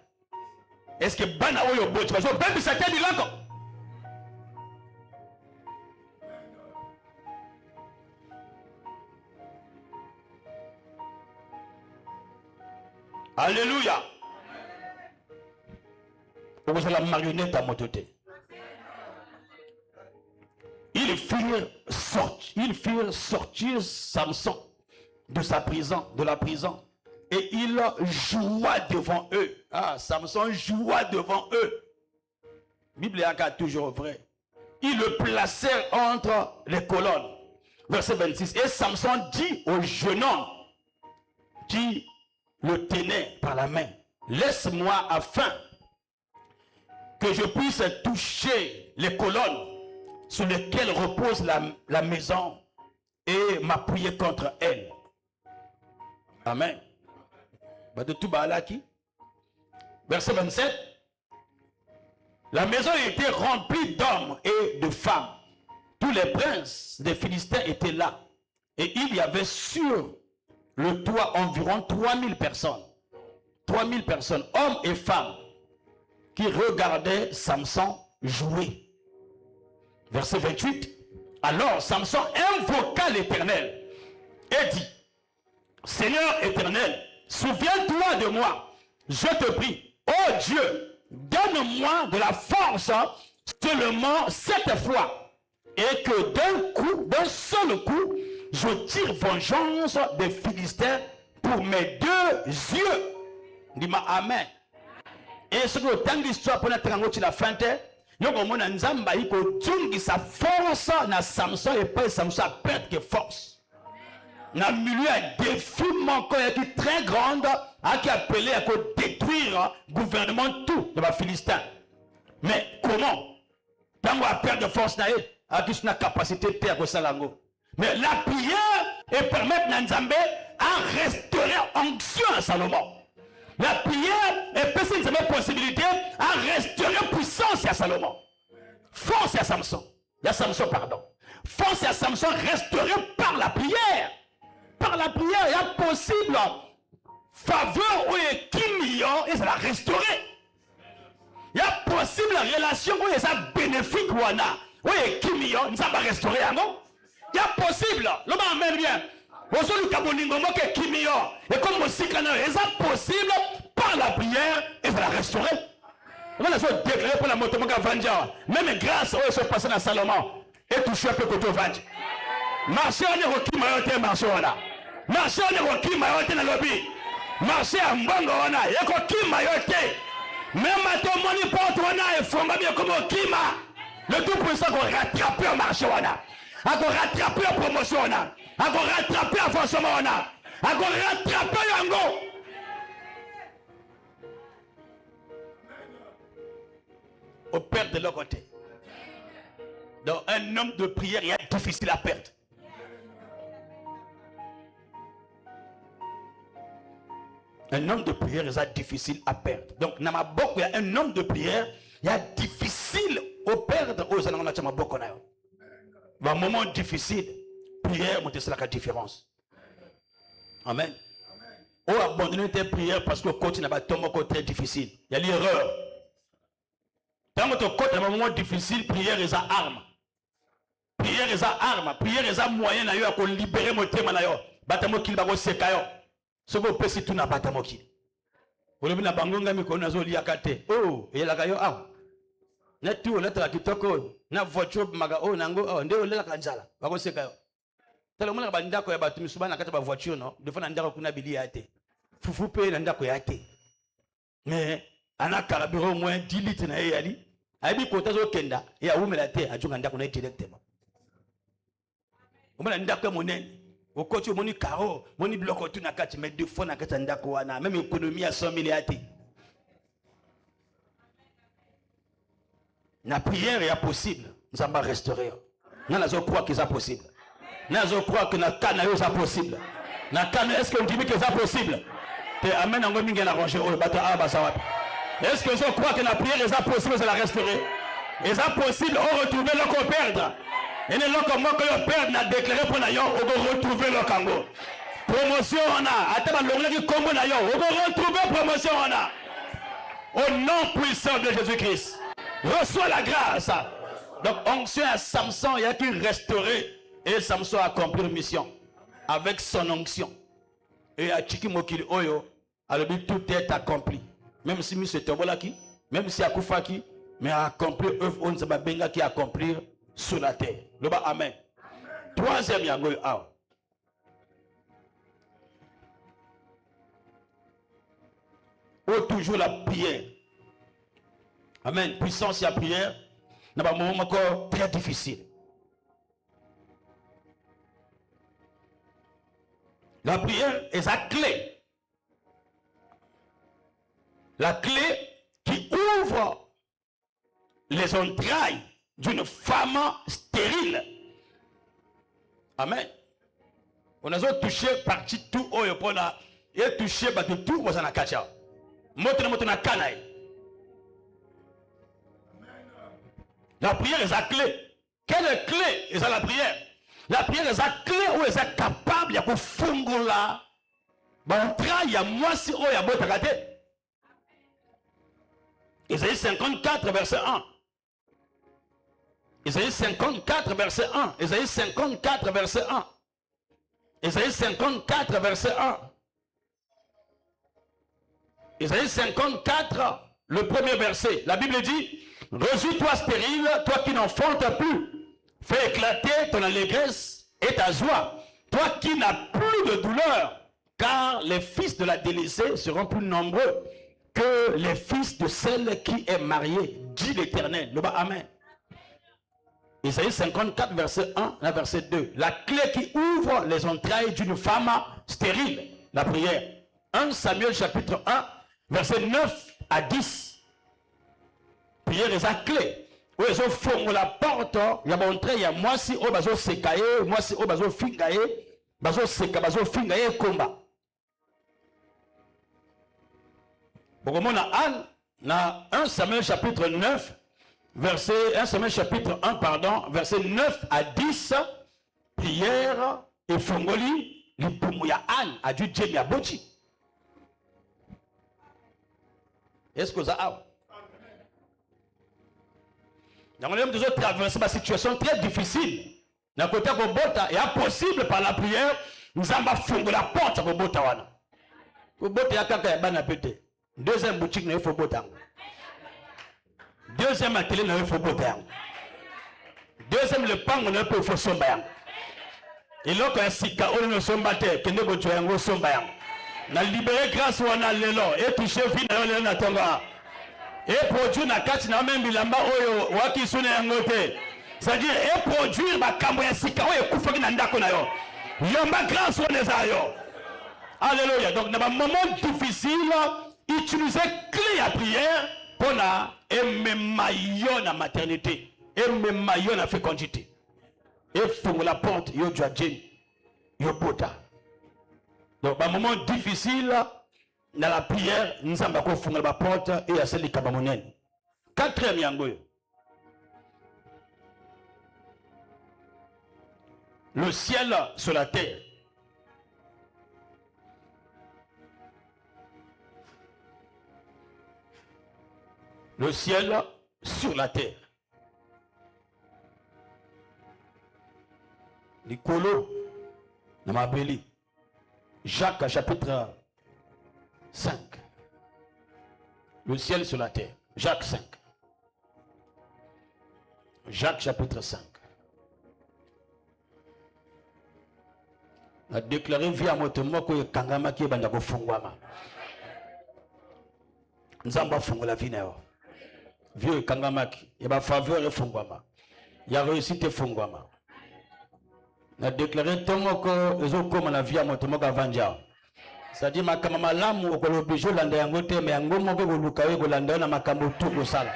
Est-ce que bana oyo bochi parce que même ça t'a dit là encore. Alléluia. Vous avez la marionnette à mototé. Ils firent sortir Samson de sa prison, de la prison. Et il joua devant eux. Ah, Samson joua devant eux. Bible est toujours vrai. Ils le placèrent entre les colonnes. Verset 26. Et Samson dit au jeune homme qui le tenait par la main, laisse-moi afin que je puisse toucher les colonnes sur lesquelles repose la maison et m'appuyer contre elle. Amen. Verset 27. La maison était remplie d'hommes et de femmes. Tous les princes des Philistins étaient là. Et il y avait sur le toit environ 3000 personnes. 3000 personnes, hommes et femmes, qui regardaient Samson jouer. Verset 28. Alors Samson invoqua l'Éternel et dit, Seigneur éternel, souviens-toi de moi, je te prie. Oh Dieu, donne-moi de la force seulement cette fois, et que d'un seul coup, je tire vengeance des Philistins pour mes deux yeux. Dis-moi Amen. Et ce que tant d'histoire pour notre la fin, yoko mona nzamba iko tungi sa force na Samson et pas Samson a perdre de force. Na milieu un défi manquant qui très grande à qui appelé à détruire le gouvernement tout de la Philistin. Mais comment? Tant à perdre de force à qui une capacité de faire ça. Mais la prière et permettre Nzambé à restaurer onction à Salomon. La prière est possible une possibilité à restaurer puissance à Salomon. Force à Samson. Il y a Samson, pardon. Force à Samson restaurée par la prière. Par la prière, il y a possible faveur ou équilibre et ça la restaurer. Il y a possible relation où il y a bénéfique ou équilibre, ça va restaurer. Il y a possible, l'homme amène bien. Et comme aussi, c'est possible par la prière et ça la restaurer. On va déclarer pour la moto même grâce au se passer dans Salomon et toucher un peu côté Vanja. Marché on est requis mayoté marché on marché on est requis mayoté dans le lobby. Marché à Mbongo on a et requis mayoté. Même à ton moni porte on a et fonga bien comme Kima. Le tout puissant qu'on rattrape un marché on a. À qu'on rattrape la promotion on a. À qu'on rattrape l'avancement on a. À qu'on rattrape Yango. Au père de leur côté. Donc un homme de prière il est difficile à perdre. Un homme de prière est difficile à perdre. Donc dans ma boque il y a un homme de prière il est difficile à perdre aux années on a beaucoup na. Dans un moment difficile prière c'est la différence. Amen. Ou abandonner tes prières parce que le côté n'a pas tombé très difficile. Il y a l'erreur. Dans votre côté, dans un moment difficile, prière est à arme. Prière est arme, prière est moyen na yo à libérer mon thème na yo. Batamoki ba ko seka yo. Soko pesi tu na batamoki. Olobi na bangonga mikono nazo liakate. Oh, yelaka yo aw. Na tu oletala kitoko na voiture maga oh nango oh nde olela kanjala. Ba ko seka yo. Tala mona ba ndako ya batu misuba na kata ba voiture no. Defa na ndako kuna bili ya te. Fufu pe na ndako ya te. Mais ana carburant au moins 10 litres na yali. Aibi kota zo kenda ya umela te ajunga ndako na directement. Omona ndako monene. Okoti moni karo, moni bloco tout na kati mais deux fois na kati ndako wana même économie à 100 milliards. La prière est possible, nous allons restaurer. Nous allons croire que c'est possible. Nous allons croire que na kana yo c'est possible. Na kana est-ce qu'on dit que c'est possible? Te amen ngo mingi na ranger o bata aba sawapi. Est-ce que vous croyez que la prière est possible, c'est la restaurer? Et c'est possible on retrouver le qu'on perdre. Et nous comme moi que le père n'a déclaré pour la yo on retrouver le kango. Promotion on a, attends l'onglet qui combo na yo, on va retrouver promotion on a. Au nom puissant de Jésus-Christ. Reçois la grâce. Donc onction à Samson, il y a qui restaurer et Samson a accompli une mission avec son onction. Et à Chiki Mokili Oyo, alors tout est accompli. Même si M. Tobolaki, même si Akoufaki, mais a accompli œuvre on s'aba benga qui accomplir sur la terre. Le bas amen. Troisième yango awa. Ou toujours la prière. Amen. Puissance et la prière. N'a pas un moment encore très difficile. La prière est la clé. La clé qui ouvre les entrailles d'une femme stérile. Amen. On a touché partie tout au yopona et touché bah tout was na kacha. Moto na kanaï. La prière est la clé. Quelle clé est la prière? La prière est la clé où est capable de faire la entraille ya moi si o ya botakate. Isaïe 54 verset 1. Isaïe 54 verset 1. Isaïe 54 verset 1. Isaïe 54 verset 1. Isaïe 54, le premier verset. La Bible dit, rejouis-toi stérile, toi qui n'enfantes plus. Fais éclater ton allégresse et ta joie. Toi qui n'as plus de douleur, car les fils de la délaissée seront plus nombreux que les fils de celle qui est mariée, dit l'Éternel. Le bas, amen. Isaïe 54, verset 1 à verset 2. La clé qui ouvre les entrailles d'une femme stérile. La prière. 1 Samuel chapitre 1, verset 9 à 10. Prière est la clé. Où ils ont formé la porte, il y a montré, il y a moi si au bazo sekaye, moi si au bazo fingaye, bazo seka, bazo fingaye combat. Pour le moment, na 1 Samuel chapitre 9, verset 1 Samuel chapitre 1, pardon, verset 9 à 10, prière et fongoli, l'ipumuya Anne a dû dire Bochi. Est-ce que ça a? Nous avons traversé une situation très difficile. Dans côté Kobota, et impossible par la prière, nous avons fondé la porte à Kobota. Kobota ya kaka ya bana pété. Deuxième boutique na faut bota. Deuxième atelier na faut bota. Deuxième le pang na faut faut somba. Et là quand sika on ne somba te, kende go tsoyango somba. Na libérer grâce wana lelo et toucher vie na lelo na tonga. Et produire na kati na même bilamba oyo waki sune yangote. C'est-à-dire et produire ba kambo ya sika oyo kufaki na ndako na yo. Yamba grâce wana za yo. Alléluia. Donc dans un moment difficile, utiliser clé à prière pour na aimer maillon na maternité, aimer maillon na fécondité. Et fermer la porte yo djadjen yo pota. Donc dans un moment difficile, dans la prière, nous avons fermer la porte et à celle de Kabamonen. Quatrième yangoyo. Le ciel sur la terre. Le ciel sur la terre. Nicolo, Namabeli. Jacques chapitre 5. Le ciel sur la terre. Jacques 5. Jacques chapitre 5. A déclaré via motomoko et kangama qui banda ko fungwama. Nzamba fungola vineo. Vieux kangamaki, il va faveur et fungwama. Il a réussi te fungwama. A déclaré tomoko ezokoma la via motomoko avanja. C'est-à-dire makamama lamu okolo bijo landa yango te me yango moko ko lukawe ko landa na makambo tuko sala.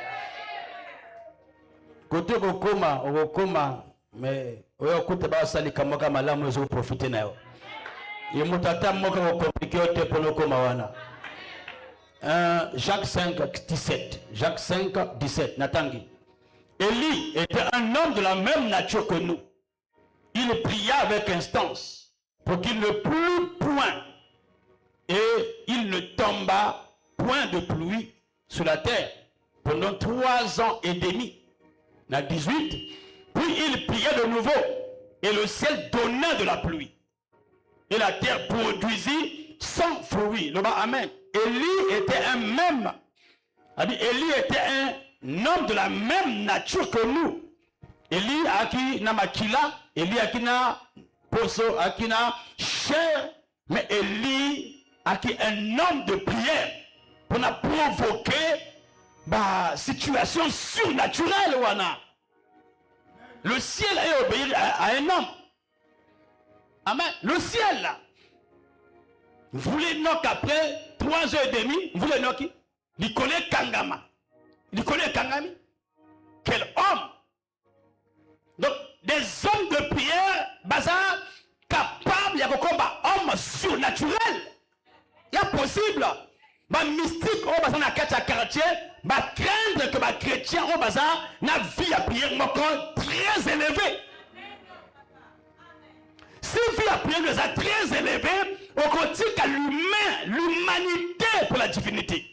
Côté okokoma mais oyo kote ba sali kamoka malamu ezo profiter nayo. Ye mutata moka ko compliquer te pour koma wana. Jacques 5 17. Jacques 5 17 Natangi. Élie était un homme de la même nature que nous. Il pria avec instance pour qu'il ne plût point et il ne tomba point de pluie sur la terre pendant 3 ans et demi. Na 18, puis il pria de nouveau, et le ciel donna de la pluie. Et la terre produisit sans fruit. Le bas, amen. Élie était un même. Élie était un homme de la même nature que nous. Élie a qui na makila, Élie a qui na poso, a qui na chair, mais Élie a qui un homme de prière pour nous provoquer bah, situation surnaturelle. Wana. Le ciel a obéi à un homme. Amen. Le ciel là. Vous voulez non qu'après 3 heures et demie, vous voulez non qui? Il connaît Kangama. Il connaît Kangami. Quel homme. Donc, des hommes de prière, bazar, capables, il y a combat homme surnaturel. Il y a possible. Ma mystique, on va dans quartier, ma craindre que ma chrétien, on va na vie à prière, très élevée. Si vie à prière est très élevée, on continue qu'à l'humanité pour la divinité.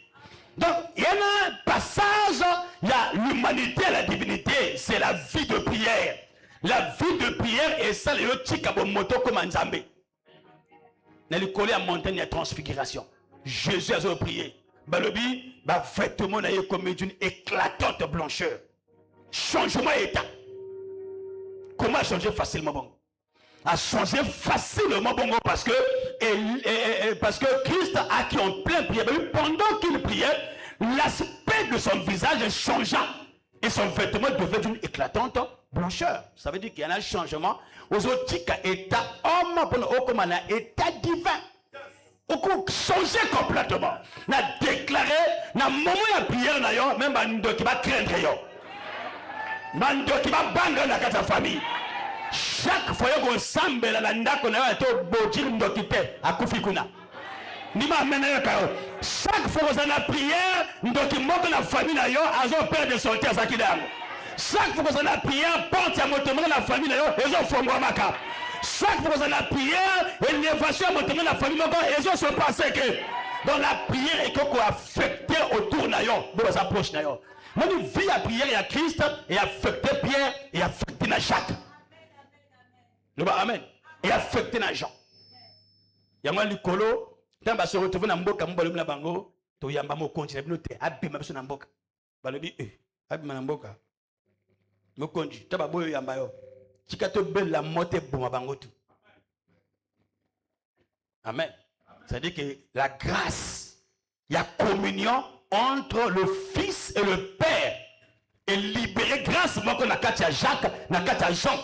Donc, il y a un passage, il y a l'humanité et la divinité, c'est la vie de prière. La vie de prière est ça, le tikabomoto comme un zambé. Dans le collet à montagne, il y a transfiguration. Jésus a prié. Balobi, bah vêtement n'a comme d'une éclatante blancheur. Changement état. Comment changer facilement bon? A changer facilement bon parce que Christ a qui en plein prière. Pendant qu'il priait, l'aspect de son visage changea et son vêtement devait d'une éclatante blancheur. Ça veut dire qu'il y a un changement aux autres état homme pour un état divin. On changer complètement. On a déclaré, dans le moment de la prière, même Bando qui va craindre. Bando qui va banger dans la famille. Chaque fois qu'on semble la ndako na to bojil ndokite akufikuna. Nima mena ka. Chaque fois qu'on a la prière, ndoki moko la famille na yo azo perdre de sortir à Kidango. Chaque fois qu'on a la prière, porte à motomo la famille na yo ezo fongwa maka. Chaque fois qu'on a la prière, l'élévation à motomo la famille moko ezo se passer que dans la prière et qu'on affecté autour na yo, bon ça approche na yo. Moi je vis la prière et à Christ et affecté Pierre et affecté na Jacques. Amen. Et affecté les gens. Il y a un likolo, tant que se retrouve dans mboka mbalo na bango, to yamba mo continue note abima biso na mboka. Balobi abima na mboka. Mo konji, taba boyo yamba yo. Chikato belle la motte boma bango tout. Amen. C'est-à-dire que la grâce, il y a communion entre le Fils et le Père. Et libérer grâce moi qu'on a katia Jacques, na katia Jean.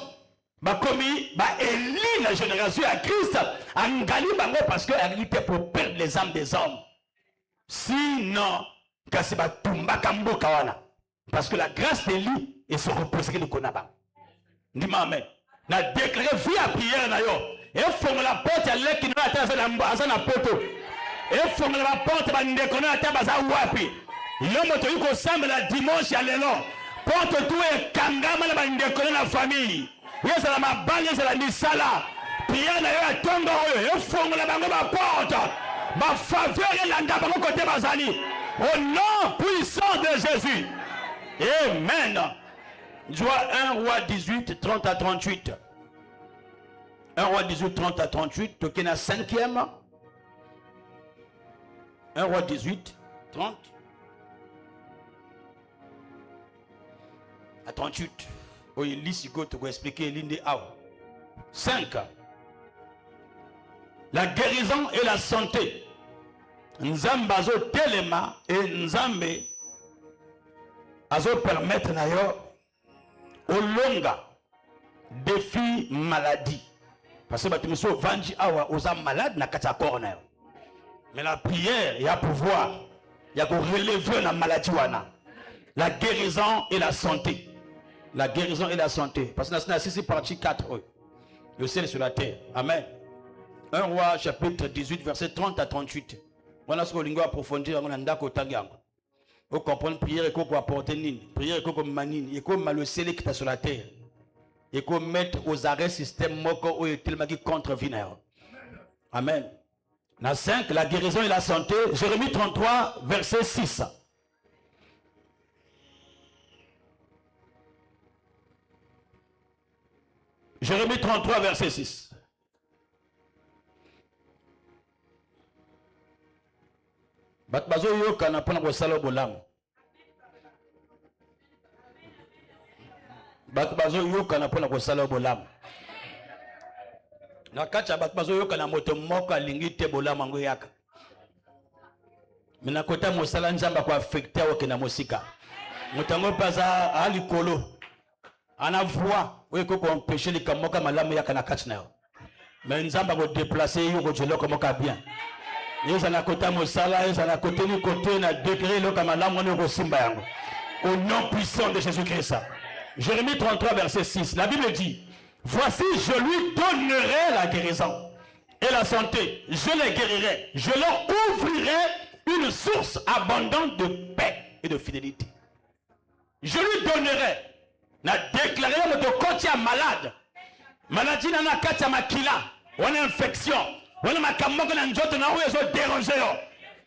Bah comme Élie la génération à Christ a gagné parce qu'elle était pour perdre les âmes des hommes. Sinon, c'est pas tumba kambo kawana. Parce que la grâce d'Élie est sur repose que nous connaissons. Dis-moi amen. Na déclaré vie à prière na yo. Et faut la porte à l'œil qui nous attend à la poto. Et faut la porte à ndekona à tabaza wapi. Yo moto yuko semble la dimanche à l'élan. Porte tout et kangama la ndekona la famille. Yes, la mabali, c'est la nisala. Prière na yo a tombe yo fongo la bango ba porte. Ba faveur et la ndaba côté bazali. Au nom puissant de Jésus. Amen. Joie 1 roi 18 30 à 38. 1 roi 18, 30 à 38. Tokena 5e. 1 roi 18, 30 à 38. Oui, l'ici, tu peux expliquer l'inde awa. 5. La guérison et la santé. Nzambe azo telema et Nzambe azo permettre na yo olonga défi maladie. Parce que tu me so vanji awa oza malade na kati ya corps na yo. Mais la prière, il y a pouvoir. Il y a qu'on relever la maladie wana. La guérison et la santé. La guérison et la santé. Parce que dans la partie 4, le ciel sur la terre. Amen. 1 roi chapitre 18, verset 30 à 38. Voilà ce que l'on doit approfondir. On a vous comprenez, prière et qu'on peut apporter nini. Prière et qu'on peut manine. Et qu'on met le ciel qui est sur la terre. Et qu'on mette aux arrêts système moko ou tellement qui contre vinaire. Amen. La 5, la guérison et la santé. Jérémie 33, verset 6. Jérémie 33, verset 6. Batbazo yoka na pona kosala bolamu. Batbazo yoka na pona kosala bolamu. Na kacha batbazo yoka na moto moko alingi te bolamu ngo yaka. Mina kota mosala nzamba ko affecté oke na mosika. Mutango paza alikolo. Ana voix oui ko empêcher les kamoka malamu yaka na kacha na yo. Mais nzamba ko déplacer yo ko jelo kamoka bien. Ils ont côté Mosala, ils ont côté du côté, na degré le Kamalamu no Simba yango. Au nom puissant de Jésus-Christ. Jérémie 33, verset 6. La Bible dit: voici, je lui donnerai la guérison et la santé. Je les guérirai. Je leur ouvrirai une source abondante de paix et de fidélité. Je lui donnerai. Na déclaré le côté malade. Maladie na katia makila. On a infection. Wala makamoko na njoto na uyezo déranger yo.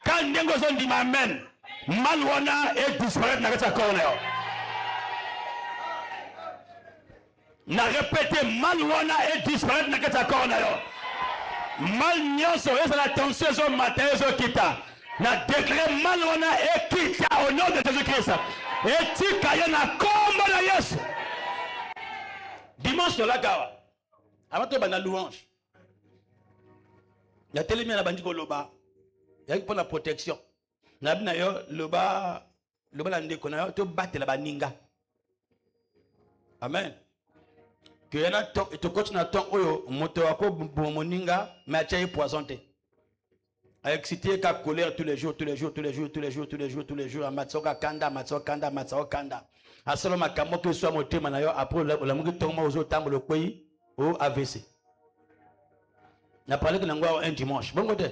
Quand ndengo zo ndima amen. Mal wana et disparaître na kata corps yo. Na répéter mal wana et disparaître na kata corps yo. Mal nyonso eza la tension zo matin zo kita. Na déclarer mal wana et kita au nom de Jésus-Christ. Et tika yo na kombo na Yesu. Dimanche la gawa. Avant to bana louange. Il y a tellement de bandits loba. Il y a pour la protection. Nabina yo loba la ndeko na yo to battre la baninga. Amen. Que yana to coach na ton oyo moto wako moninga mais acha poison te. A excité ka colère tous les jours amatsoka kanda. Asolo makamo que soit motema na yo après la muki toma ozo tambo le pays au AVC. On a parlé de l'angoisse un dimanche. Bon côté.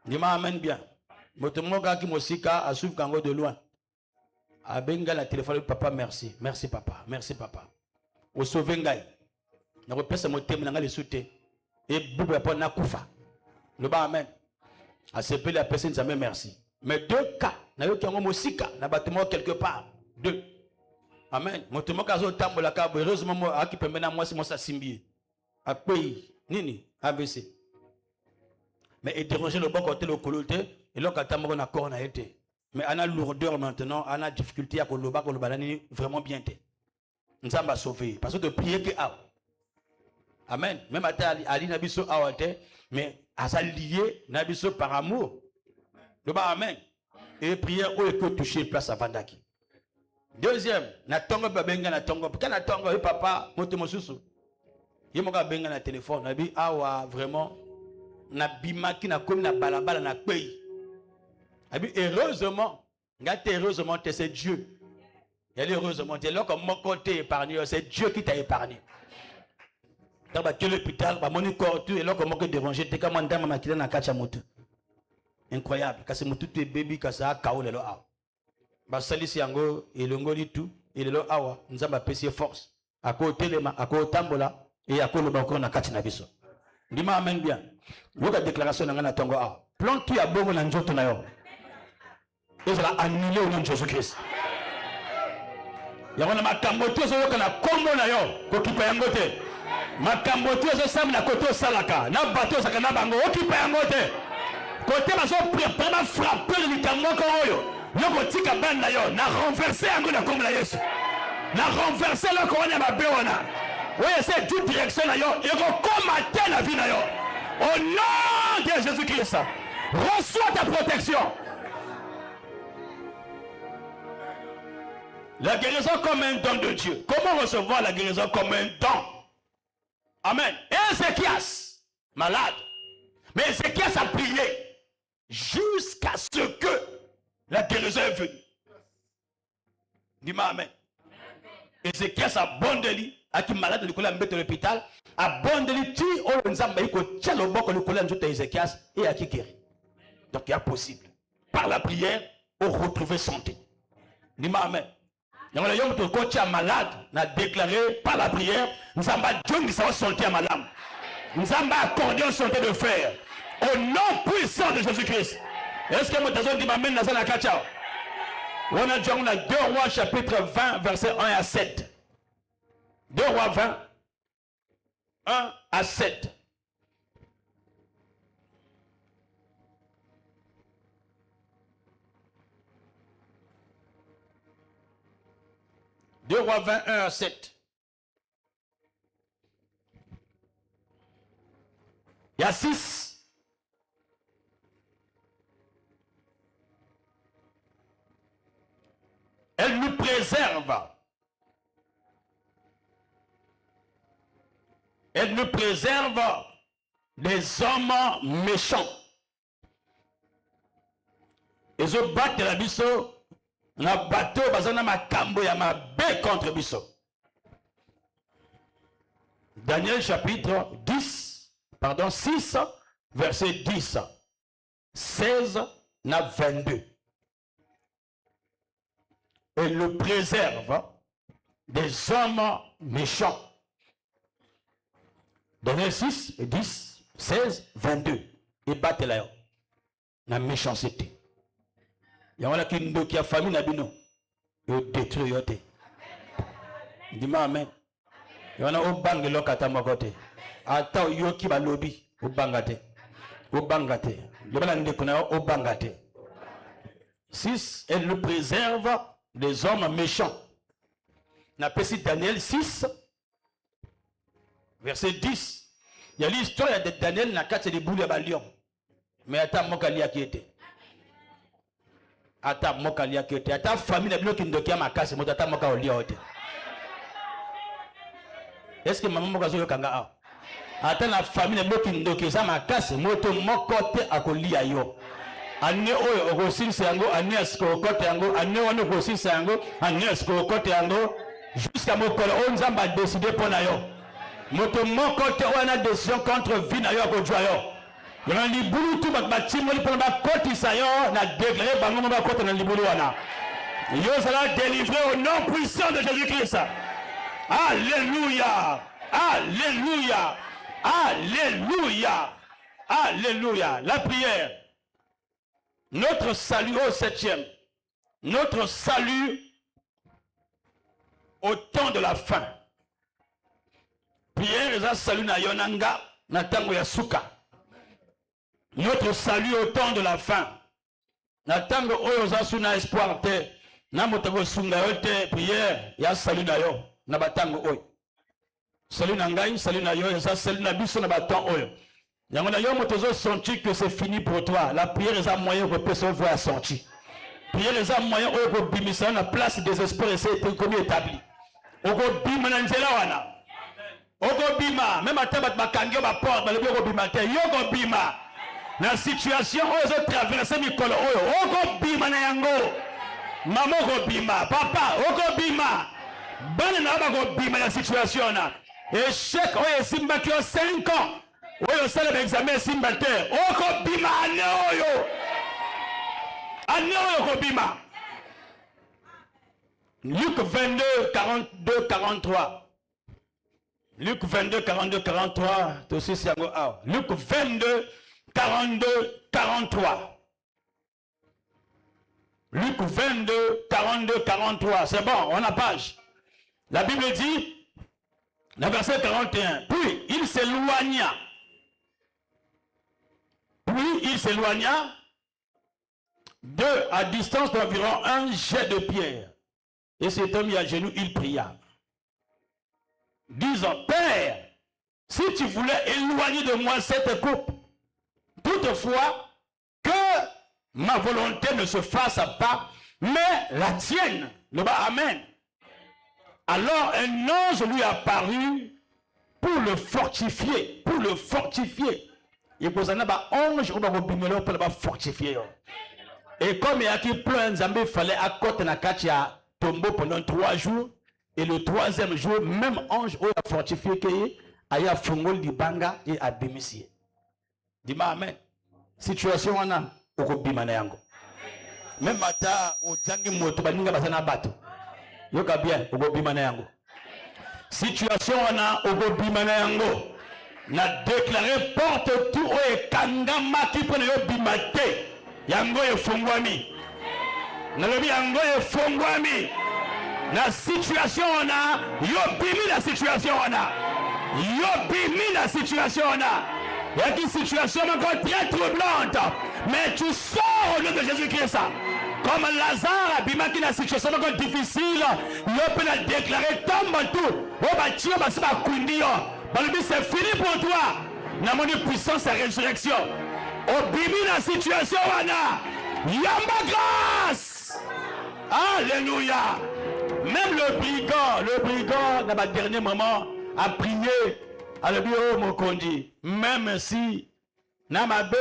Dis-moi amen bien. Motomoga qui mosika a suivi kango de loin. A benga la téléphone papa merci. Merci papa. Merci papa. Au sauvengai. Na repesa motem na ngali souté. Et bubu pa na kufa. Le ba amen. A sepé la personne jamais merci. Mais 2 cas. Na yo kango mosika na bâtiment quelque part. 2. Amen. Motomoga zo tambola ka heureusement mo akipembe na moi c'est moi ça simbi. A pays nini AVC. Mais il dérangeait le bon côté le coloté et là quand on a corps na été. Mais on a lourdeur maintenant, on a difficulté à koloba vraiment bien té. Nous avons sauvé parce que prier que amen. Même ali nabiso awate mais à ça lié nabiso par amour. Le bas amen. Et prière où est que toucher place à Vandaki. Deuxième, na tongo babenga na tongo. Quand na tongo et papa moto mosusu. Il m'a benga na téléphone, na bi awa vraiment na bimaki na comme na balabala na pays. Abi heureusement, heureusement c'est Dieu. Et heureusement, c'est là comme mon côté épargné, c'est Dieu qui t'a épargné. Dans l'hôpital, ba moni corps tu et là comme que déranger te comme ndama makila na kacha moto. Incroyable, parce que moto tu baby kasa kao lelo awa. Ba salisi yango elongoli tout, et lelo awa nzamba pesi force. Ako telema, ako tambola. Et à quoi le balcon na kati na biso. Dis-moi amen bien. Votre déclaration na tongo a. Plan tu a bon na njoto na yo. Et ça l'a annulé au nom de Jésus-Christ. Yango na makambo to zo yoka na kombo na yo ko kipa yango te. Makambo to zo sam na koto salaka na bato saka na bango o kipa yango te. Côté baso préparer frapper likambo ko oyo. Yoko tika banda yo na renverser yango na kombo na Yesu. Na renverser le ko wana mabe wana. Oui, c'est toute direction na yo. Yoko combattre la vie na yo. Au nom de Jésus-Christ. Reçois ta protection. La guérison comme un don de Dieu. Comment recevoir la guérison comme un don? Amen. Ézéchias, malade. Mais Ézéchias a prié jusqu'à ce que la guérison est venue. Dis-moi Amen. Ézéchias a bondé, à qui malade de l'école à l'hôpital, a bondé, tu as un zamba, il y a le bon que l'école à Ézéchias et à qui guérit. Donc il y a possible. Par la prière, on retrouve santé. Dis-moi Amen. Donc l'homme de coach malade n'a déclaré par la prière, nous avons Dieu qui santé à malade. Nous avons accordé une santé de fer. Au nom puissant de Jésus-Christ. Est-ce que vous avez dit Amen dans la kacha? On a dit 2 Rois chapitre 20 verset 1 à 7. 2 Rois 20 1 à 7. Deux Rois 20, 1 à 7. Il y a 6. Elle nous préserve. Elle nous préserve des hommes méchants. Et je batte la biseau. Na bateau bazana makambo ya mabe contre biso. Daniel chapitre 6 verset 10 16 na 22. Elle le préserve des hommes méchants. Daniel 6 10 16 22. Et batte la yo na méchanceté. Yawala ki ndoki ya famille na bino yo détruire yote. Dis-moi amen. Yawala obange lokata mokote. Ata yoki ba lobi obangate. Obangate. Yobala ndeko na obangate. 6 elle nous préserve des hommes méchants. Na pesi Daniel 6 verset 10. Il y a l'histoire de Daniel na kati de boule ba lion. Mais ata mokali akiete. Ata moka lia kete ata famille na bloki ndokia makasi moto ata moka olia ote. Est-ce que maman moka zo yokanga a? Ata na famille na bloki ndokia za makasi moto moko te akolia yo. Ane oyo okosinsa yango ane asko kote yango ane wana okosinsa yango ane asko kote yango jusqu'à mokolo on nzamba décider pona yo. Moto moko te wana décision contre vie na yo akodjwa yo. Il y a un libulu tout bâtiment pour la côte Isaïa n'a déclaré par nous côté dans libulu wana. Il sera délivré au nom puissant de Jésus-Christ. Alléluia. Alléluia. Alléluia. Alléluia. La prière. Notre salut au 7e. Notre salut au temps de la fin. Prière et ça salut na yonanga na tango ya suka. Notre salut au temps de la fin. Natango oyo zasuna espoir te. Na motago sunga yote prière ya salut na yo. Na batango oyo. Salut na ngai, salut na yo, ça salut na biso na batango oyo. Yango na yo motozo senti que c'est fini pour toi. La prière est un moyen que personne voit senti. Prière est un moyen que bimisa na place des espoirs et c'est comme établi. Oko bima na nzela wana. Oko bima, même à tabat bakangyo ba porte, ba lebi oko bima te. Yoko bima. La situation où ils ont traversé Mikolo Oyo, Oko Bima na yango, Maman Oko Bima, Papa Oko Bima, Bana na Oko Bima la situation na. Échec Oyo Simba qui a 5 ans, Oyo Salem examen Simba terre, Oko Bima ane Oyo Oko Bima. Luc 22, 42, 43. Luc 22, 42, 43. Aussi c'est Luc 22. 42, 43. Luc 22, 42, 43. C'est bon, on a page. La Bible dit, dans verset 41, puis il s'éloigna. Puis il s'éloigna à distance d'environ un jet de pierre. Et s'étant mis à genoux, il pria, disant, Père, si tu voulais éloigner de moi cette coupe, toutefois, que ma volonté ne se fasse pas, mais la tienne. Le bas, Amen. Alors un ange lui apparut pour le fortifier. Pour le fortifier. Il pose un ange pour le fortifier. Et comme il y a qui plein il fallait accorder na katia tombeau pendant 3 jours. Et le 3e jour, même ange a fortifié qu'il y a fongol di banga et a démissié. Dis-moi Amen. Situation on a au bimana yango. Même mata au jangi moto baninga basana bato. Yoka bien au bimana yango. Situation on a au bimana yango. Na déclaré porte tout et kangama qui prend yo bimate. Yango e fongwami. Na lobi yango e fongwami. La situation on a, yo bimi la situation on a, yo bimi la situation on a. Il y a une situation encore très troublante, mais tu sors au nom de Jésus-Christ. Comme Lazare a bima qui la situation encore difficile, yo peut la déclarer tombe tout. Oh bah tu vas se bakundio. C'est fini pour toi. N'a mon puissance et résurrection. Oh bimi la situation on a, yamba grâce. Alléluia. Même le brigand, dans le dernier moment, a prié à le bureau Mokondi. Même si, na mabe,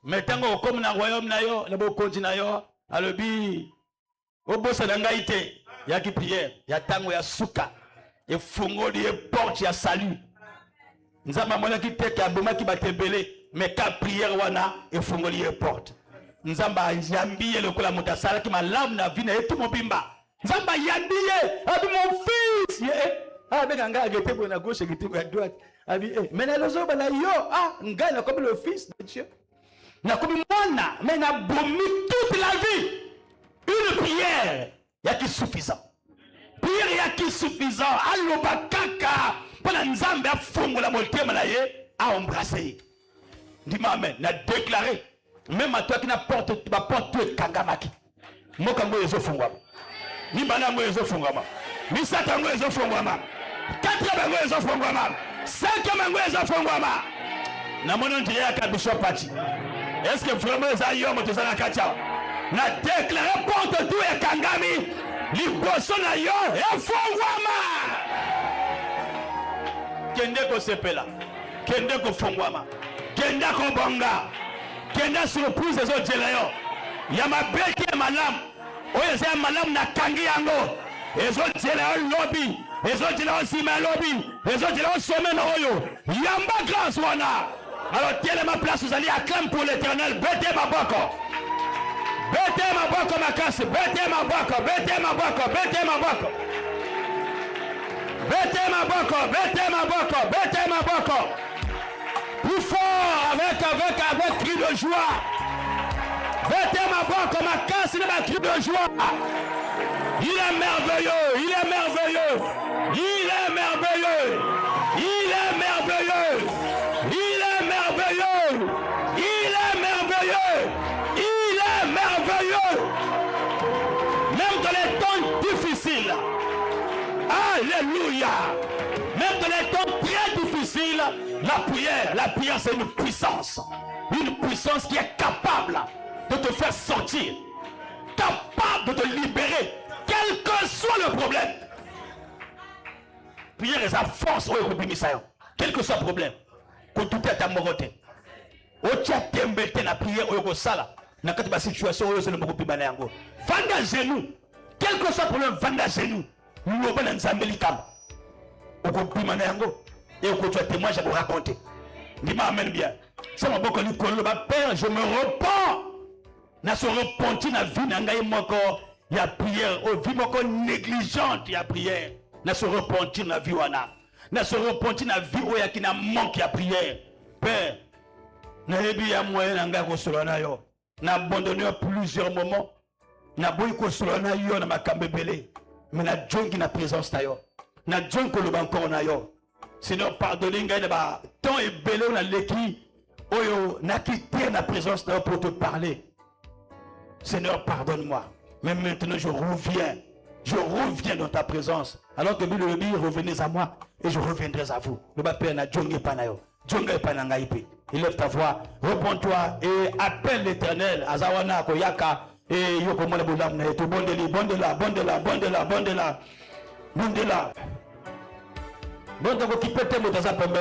mettons comme dans le royaume, le Mokondi, à le bi, au boss de l'angaïté, il y a qui prière, il y a tango, il y a souka, il y a fongo, il y a porte, il y a salut. Nous avons un qui te qui a bouma qui va te belé, mais qu'à prière, wana, il fongo, il y a porte. Nous avons un jambi, le kola motasala qui m'a l'âme, la vie, et tout mon bimba. Zamba yandiye, abi mon fils. Abi nga agete pour na gauche agete pour la droite. Abi mais na lozo bala yo nga na comme le fils de Dieu. Na comme mwana, mais na bomi toute la vie. Une prière, ya qui suffisant. Prière ya qui suffisant. Aloba kaka, pona nzambe afongola motema na ye a embrasser. Dis-moi amen. Na déclaré même à toi qui n'apporte pas porte kangamaki. Mokango yezo fongwa. Ni banango yezo fongwama. Ni satango yezo fongwama. 4 bango yezo fongwama. 5 bango yezo fongwama. Na mono ndiye ka bishop party. Est-ce que vraiment ça yo moto sana kacha? Na déclarer porte tout et kangami. Liboso na yo e fongwama. Kende ko sepela. Kende ko fongwama. Kende ko bonga. Kende surprise zo jela yo. Ya mabete malam. Oye c'est malam na kangi yango. Ezo jela lobby. Ezo jela sima lobby. Ezo jela sommet na oyo. Yamba grâce wana. Alors tiens ma place, vous allez acclamer pour l'Éternel. Bête ma boko. Bête ma boko ma casse. Bête ma boko. Bête ma boko. Bête ma boko. Bête ma boko. Bête ma boko. Bête ma boko. Plus fort avec cri de joie. Bête ma boko ma casse. Il ma cri de joie. Il est merveilleux. Il est merveilleux. Il est merveilleux. Il est merveilleux. Il est merveilleux. Il est merveilleux. Il est merveilleux. Même dans les temps difficiles. Alléluia. Même dans les temps très difficiles, la prière c'est une puissance. Une puissance qui est capable de te faire sortir. Capable de te libérer. Quel que soit le problème. Prière est sa force. Quel que soit le problème. Quand tout est à moroté. Otia tembete na prière oyoko sala. Na kati ba situation oyo sele moko pibana yango. Vanda genou. Quel que soit le problème, vanda genou. Nous ba na nzambe likamba. Oko pibana yango. Et oko tu as témoin j'ai vous raconter. Dis-moi amen bien. Ça m'a beaucoup dit que ba père, je me repens. Na se repentir na vie na ngai moko. Il y a prière, oh vie moko négligente, il y a prière. Na se repentir na vie wana. Na se repentir na vie oya qui na manque ya prière. Père, na yebi ya moyen na ngai ko solana yo. Na abandonné plusieurs moments. Na boyi ko solana yo na makambebele. Mais na jongi na présence ta yo. na djonko lo encore na yo. Seigneur, pardonnez ngai na temps et belé na leki oyo na quitté na présence de pour te parler. Seigneur, pardonne-moi. Mais maintenant je reviens dans ta présence. Alors que Bible dit, revenez à moi et je reviendrai à vous. Le Père na djonge panayo. Djonge panangaipe. Élève ta voix, réponds-toi et appelle l'Éternel. Azawana koyaka et yoko mona bolam na eto bondeli bondela. Bon, donc, qui peut t'aimer dans un peu de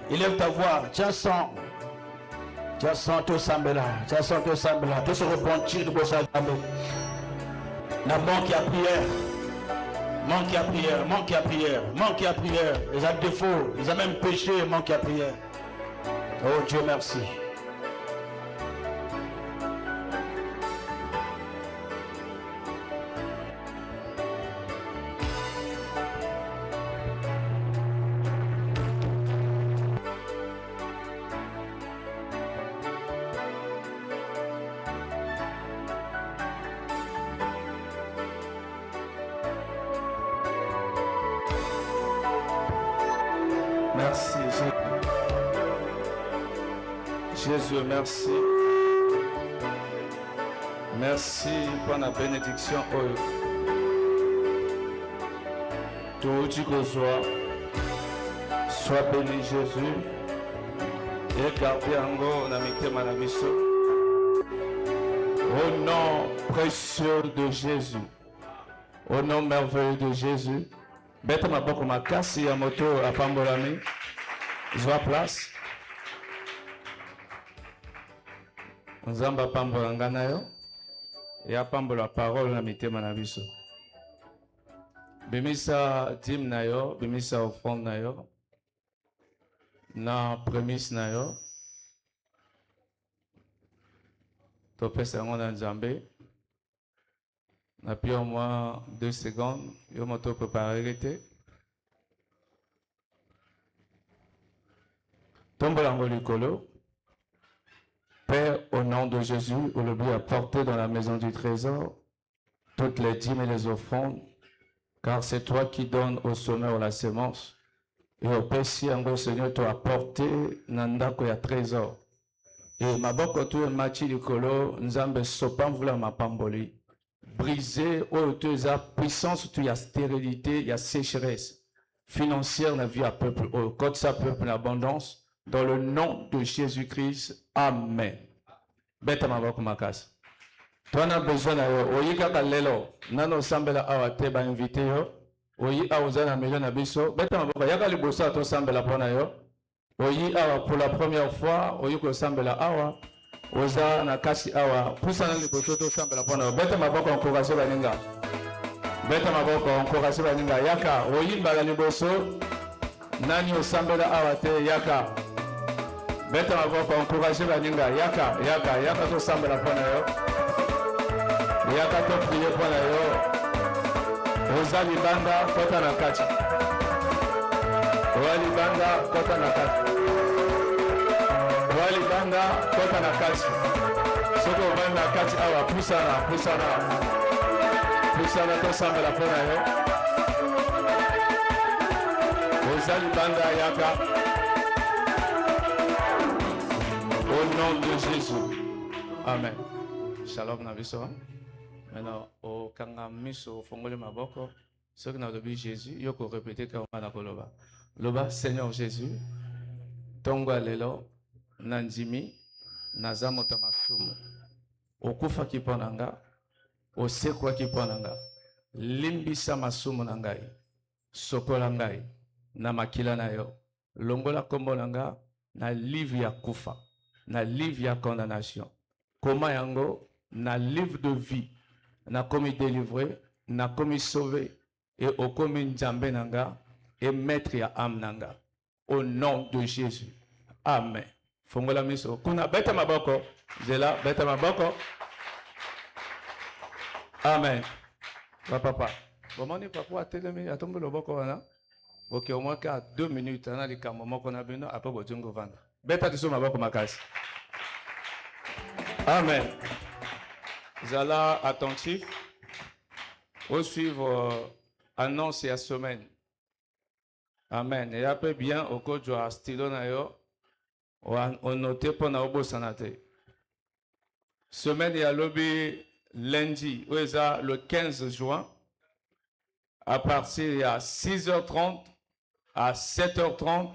élève ta voix, tu sens tout semble là, tout se repentir de ça. La manque à prière, ils ont défaut, ils ont même péché, manque à prière. Oh Dieu merci. Merci Jésus, merci. Merci pour la bénédiction. Tout dit que sois béni Jésus et gardez encore la mité manabiso. Au nom précieux de Jésus, au nom merveilleux de Jésus. Bête ma boko ma kasi ya moto à Pambolami. Zwa place. Nzamba pambola ngana yo. Ya pambola parole na mitema na biso. Bimisa dim na yo, bimisa offrande na yo. Na prémisse na yo. To pesa ngona Nzambe. Na puis au moins 2 secondes, yo moto préparé. Tombe l'angolo. Père, au nom de Jésus, au lobby apporté dans la maison du trésor toutes les dîmes et les offrandes, car c'est toi qui donnes au sommeur la sémence. Et au Pessi, Seigneur, tu as apporté Nandako ya trésor. Et ma boko tu es machi likolo, nzambe sopam vula ma pamboli. Briser, oh, tu as puissance, tu as stérilité, il y a sécheresse financière dans la vie à peuple, oh, quand ça peuple en abondance, dans le nom de Jésus-Christ, Amen. Beta maboko makas. Tu as besoin de oyi kaka lelo, nano sambela awate ba invité yo, oyi awuzana million na biso, beta maboko yaka libosa to sambela pona yo, oyi awa pour la première fois, oyi ko sambela awa. Oza na kasi awa pusana liboso to sambela pona beta maboko encourager baninga yaka oyimba la liboso nani osambela awa te yaka beta maboko encourager baninga yaka to sambela pona yo yaka to prier pona yo oza libanda kota na kati Walibanda kota na kati. Soko vanda kati awa pusana to sambela pona yo. Walibanda yaka. Au nom de Jésus. Amen. Shalom na biso. Maintenant au kanga miso fongole maboko. Ce que n'a de Jésus, yoko répéter comme na koloba. Loba Seigneur Jésus. Tongwa lelo. Nanjimi nazamota masumu okufa kiponanga osekwa kiponanga limbisa masumu na ngai sokola ngai na makila na yo longola kombo nanga na livre ya kufa na livre ya condamnation koma yango na livre de vie na komi délivré na komi sauvé et okomi nzambe nanga et maître ya âme nanga au nom de Jésus. Amen. Fongola miso. Kuna beta maboko. Zela beta maboko. Amen. Papa. Comment ni papa atelemi atombe loboko wana? Ok, au moins 2 minutes na likambo moko na bino après bojongo vanda. Beta tiso maboko makasi. Amen. Zala attentif. Au suivre annonce ya semaine. Amen. Et après bien au coach de stylo na yo on noté pour na obo sanate. Semaine ya lobby lundi, le 15 juin à partir de 6h30 à 7h30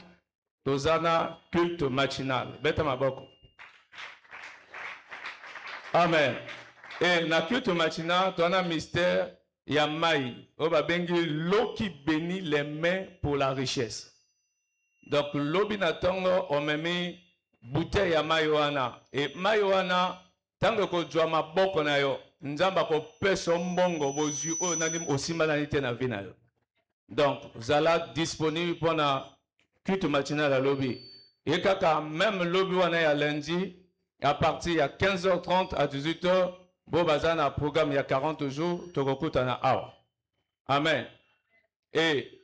tozana culte matinal. Beta maboko. Amen. Et na culte matinal, tu as un mystère, il y a maï. On va bengi l'eau qui bénit les mains pour la richesse. Donc l'eau binatongo, on met mis bouteille ya maïwana. Et maïwana, tant que tu as ma boko na yo, nzamba ko peso mbongo bozu o nanim osima na nite na vina yo. Donc, zala disponible pour la culte matinale à lobby. Et kaka même lobby wana ya lundi, à partir de 15h30 à 18h, bon bazana programme il y a 40 jours, tokokutana awa. Amen. Et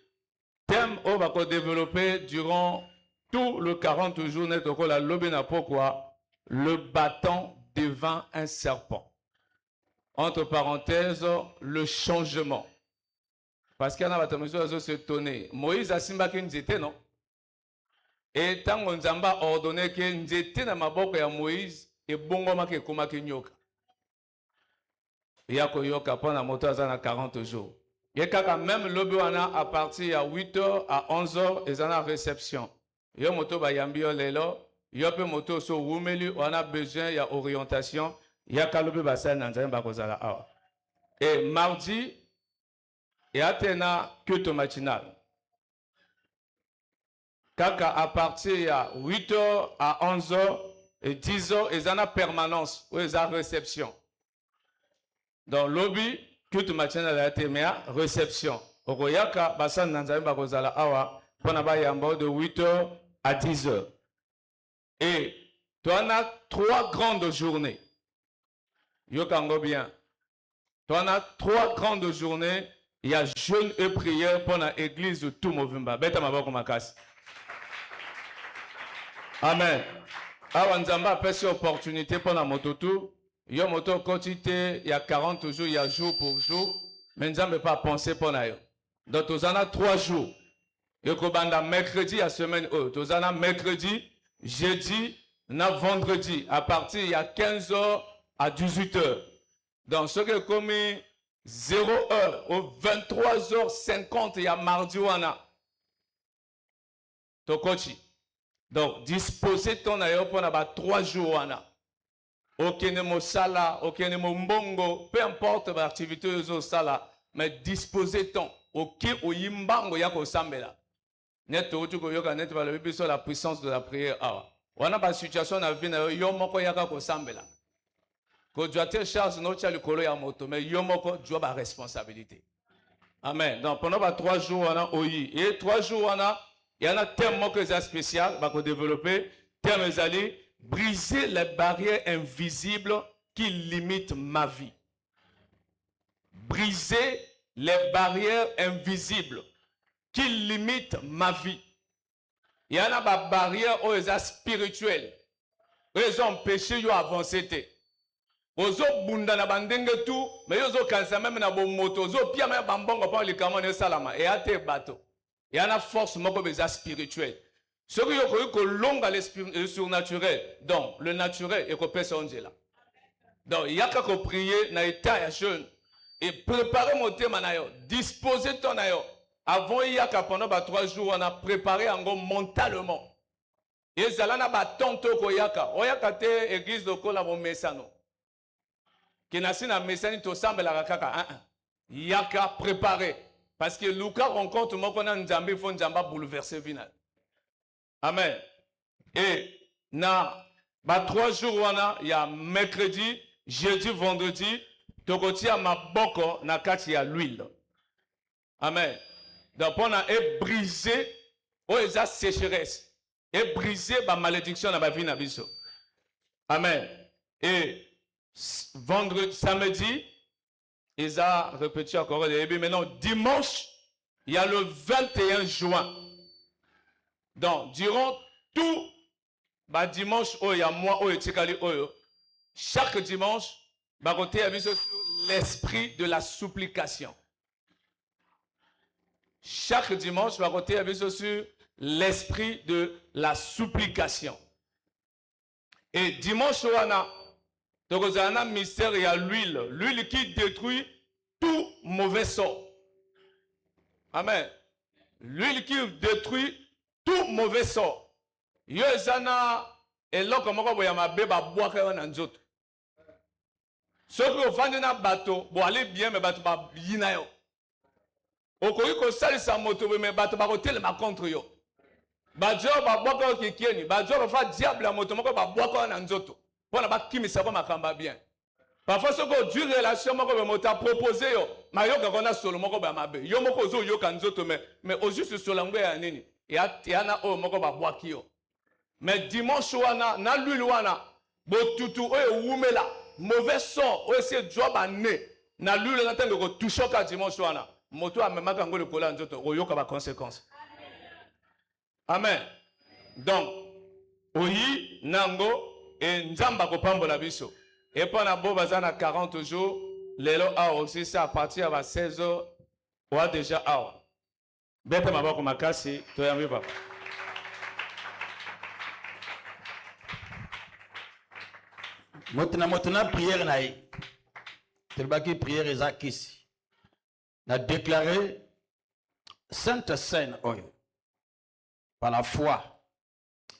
thème on va développer durant tout le 40 jours net la lobby na pourquoi le bâton devant un serpent. Entre parenthèses, le changement. Parce qu'il y a des s'étonner. Moïse a simbaki nzete, non? Et tant qu'on a ordonné que nzete na maboko ya Moïse et bongo make komaki nyoka. Yako yoka pendant moto azana 40 jours. Et kaka même lobi wana à partir de 8h à 11h et zana réception. Yo moto ba yambi yo lelo, yo pe moto so wumeli on a besoin ya orientation, yaka lobi ba sa na nzamba kozala awa. Et mardi et Athéna culte matinal. Kaka à partir de 8h à 11h et 10h, ils ont permanence ou ils ont réception. Dans le lobby, culte matinal à Athéna, réception. Oroyaka, Bassan Nanzaï Bakozala Awa, Ponaba Yambo de 8h à 10h. Et tu en as 3 grandes journées. Yokango bien. Tu en as 3 grandes journées. Il y a jeûne et prière pour l'église de tout Movimba. Beta maboko makasi. Amen. Awa nzamba a fait opportunité pour la mototou. Yo moto quantité, il y a 40 jours, il y a jour pour jour. Mais nzamba pas penser pour na yo. Donc tu en as 3 jours. Et kobanda mercredi à semaine tu en as mercredi, jeudi, na vendredi à partir il y a 15h à 18h. Donc ce que comme 0h au 23h50, il y a mardi wana. Tokochi. Donc, disposez ton aéroport pour avoir 3 jours wana. Aucun mot sala, aucun mot mbongo, peu importe l'activité de sala, mais disposez ton. Aucun ou yimbango yako sambela. Net tu ko yoka net va le sur la puissance de la prière. Wana ba situation na vie na yo moko yaka ko sambela. Que tu as tes charges, non, tu as le colo à moto, mais yomoko, tu as la responsabilité. Amen. Donc, pendant 3 jours, on a oyi. Et 3 jours, il y en a tellement que c'est spécial, qu'on développer, thème allés, briser les barrières invisibles qui limitent ma vie. Briser les barrières invisibles qui limitent ma vie. Il y en a des barrières spirituelles. Ils ont empêché de avancer. Ozo bunda na bandenge tu, mais ozo kansa même na moto, ozo pia même bambongo pa le kamone salama et ate bateau. Il y a une force moko beza spirituelle. Ce qui est que longa le surnaturel, donc le naturel est que personne là. Donc il y a qu'à prier na état ya jeune et préparer mon thème na yo, disposer ton na yo. Avant il y a qu'à pendant 3 jours on a préparé en gros mentalement. Et zalana ba tonto ko yaka, oyaka te église de ko la bon mesano. Qui n'a pas message to semble la kaka yaka préparé parce que Lucas rencontre moi qu'on a Nzambe font Nzamba bouleverser final. Amen. Et na 3 jours wana il y a mercredi, jeudi, vendredi, tokoti a maboko na kati ya l'huile. Amen. Donc on a brisé eza sécheresse et brisé ba malédiction na ba vie na biso. Amen. Et vendredi, samedi, ils ont répété encore. Maintenant, dimanche, il y a le 21 juin. Donc, durant tout dimanche, il y a moi, chaque dimanche, il y a l'esprit de la supplication. chaque dimanche, va côté avec sur l'esprit de la supplication. Et dimanche, on a un mystère, il y a l'huile qui détruit tout mauvais sort. Amen. L'huile qui détruit tout mauvais sort. Yo ezana eloko moko boya mabe ba boaka na nzoto. Soki ofandi na bato, bo aller bien mais bato ba yina yo. Okoki ko salisa moto mais bato ba kotelema contre yo. Bajo ba boaka kikieni, bajo ba fa diable la moto moko ba boaka na nzoto. Pona ba kimisa ko makamba bien. Parfois ce que du relation moko be mota proposer yo, mayoka kona solo moko ba mabe. Yo moko zo yo kanzoto mais au juste sur l'angle ya nini. Ya na o moko ba boaki yo. Mais dimanche wana na l'huile wana botutu oyo wumela mauvais son oyo c'est job ané na l'huile na tango ko toucher ka dimanche wana moto amemaka ngolo kola nzoto oyoka ba conséquences. Amen. Donc oyi nango et nzamba ko pambola biso. Et pendant bo bazana 40 jours, lelo a aussi ça à partir de 16 h ou déjà a. Bete mabako makasi to yambi papa. Motuna prière naï. Telbaki prière ezakisi. Na déclaré Sainte Seine oyo. Par la foi,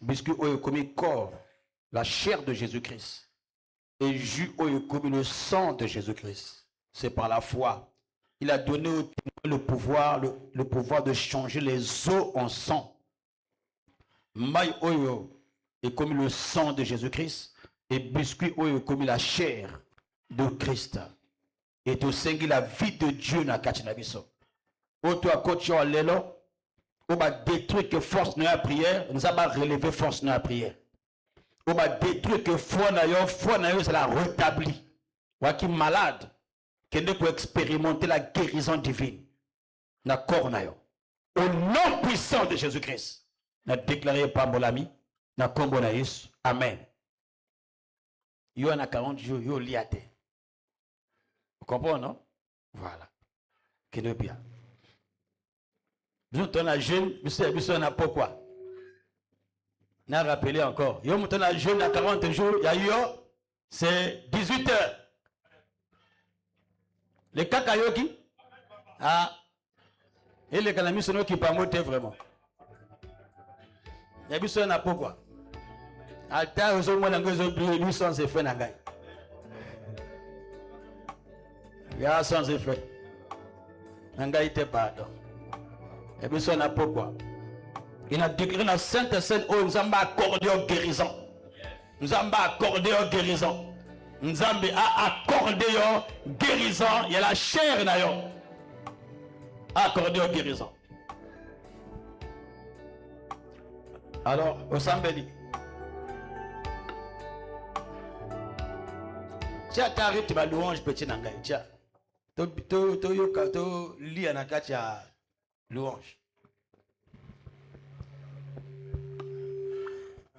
biscuit oyo comme corps, la chair de Jésus-Christ. Et jus oyo comme le sang de Jésus-Christ. C'est par la foi. Il a donné au le pouvoir de changer les eaux en sang. Maï oyo est comme le sang de Jésus-Christ. Et biscuit oyo comme la chair de Christ. Et au sein la vie de Dieu na kachinabiso. Oto akocho lelo. On va détruire que force de la prière. Nous allons relever force de la prière. On va détruire que foi nayo, c'est la rétablie. Waki malade. Qui ne peut expérimenter la guérison divine. Na corps nayo. Au nom puissant de Jésus-Christ. Na déclaré par mon ami. Na kombo na Yesu. Amen. Yo en a 40 jours, yo liate. Vous comprenez, non? Voilà. Qui ne bien. Nous sommes à jeune, nous n'a pourquoi. N'a rappelé encore. Yo sommes à jeune à 40 jours, il y a eu, c'est 18 heures. Les kakayoki, et les canamis sont qui pas monter vraiment. Il y a besoin n'a pourquoi. Alta aux hommes dans les autres, nous sommes effets n'angai. Il y a sans effet. N'angai te pardon. Et bien, ça n'a pourquoi. Il a déclaré dans la Sainte Seine, oh, nous avons accordé aux guérisons. Nous avons accordé aux guérisons. Nous avons accordé aux guérisons. Il y a la chair d'ailleurs. Accordé aux guérisons. Alors, au Sambeli. Tiens, tu arrives, tu vas louange petit nangai. Tiens. Tu lis à Nakatia. Louange.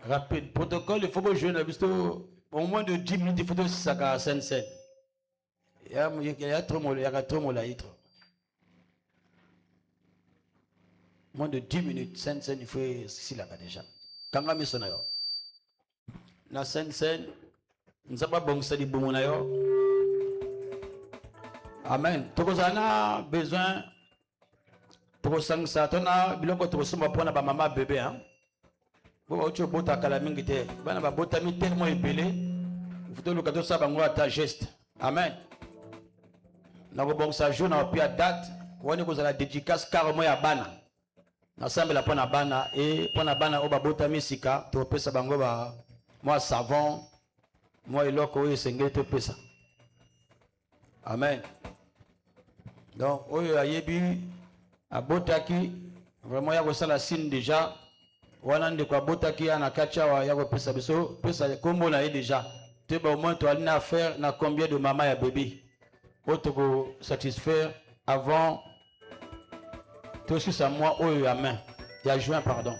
Rapide. Protocole, il faut que je joue au moins de 10 minutes, il faut que ça casse scène. Il y a trop de moins de 10 minutes, scène, il faut ici là-bas déjà. Quand on a mis son ailleurs. La scène, nous n'avons pas bon ça dit bon ailleurs. Amen. Tout ça a besoin. Pour ça, on a biloko to soma pona ba mama bébé hein. Bo ocho bota kala mingi te. Bana ba bota mi tellement épelé. Futo lo kato sa bango ata geste. Amen. Na ko bon sa jour na pia date, woni ko za dédicace carrément ya bana. Na semble la pona bana et pona bana o ba bota mi sika to pesa bango ba moi savon, moi eloko o esengeli to pesa. Amen. Donc oyo ayebi abotaki vraiment ya kosala signe déjà wana ndeko abotaki ana kacha wa ya kopesa biso pesa kombo na ye déjà te ba au moins to alina affaire na combien de maman ya bébé auto ko satisfaire avant to sur ça moi oyo ya main ya juin pardon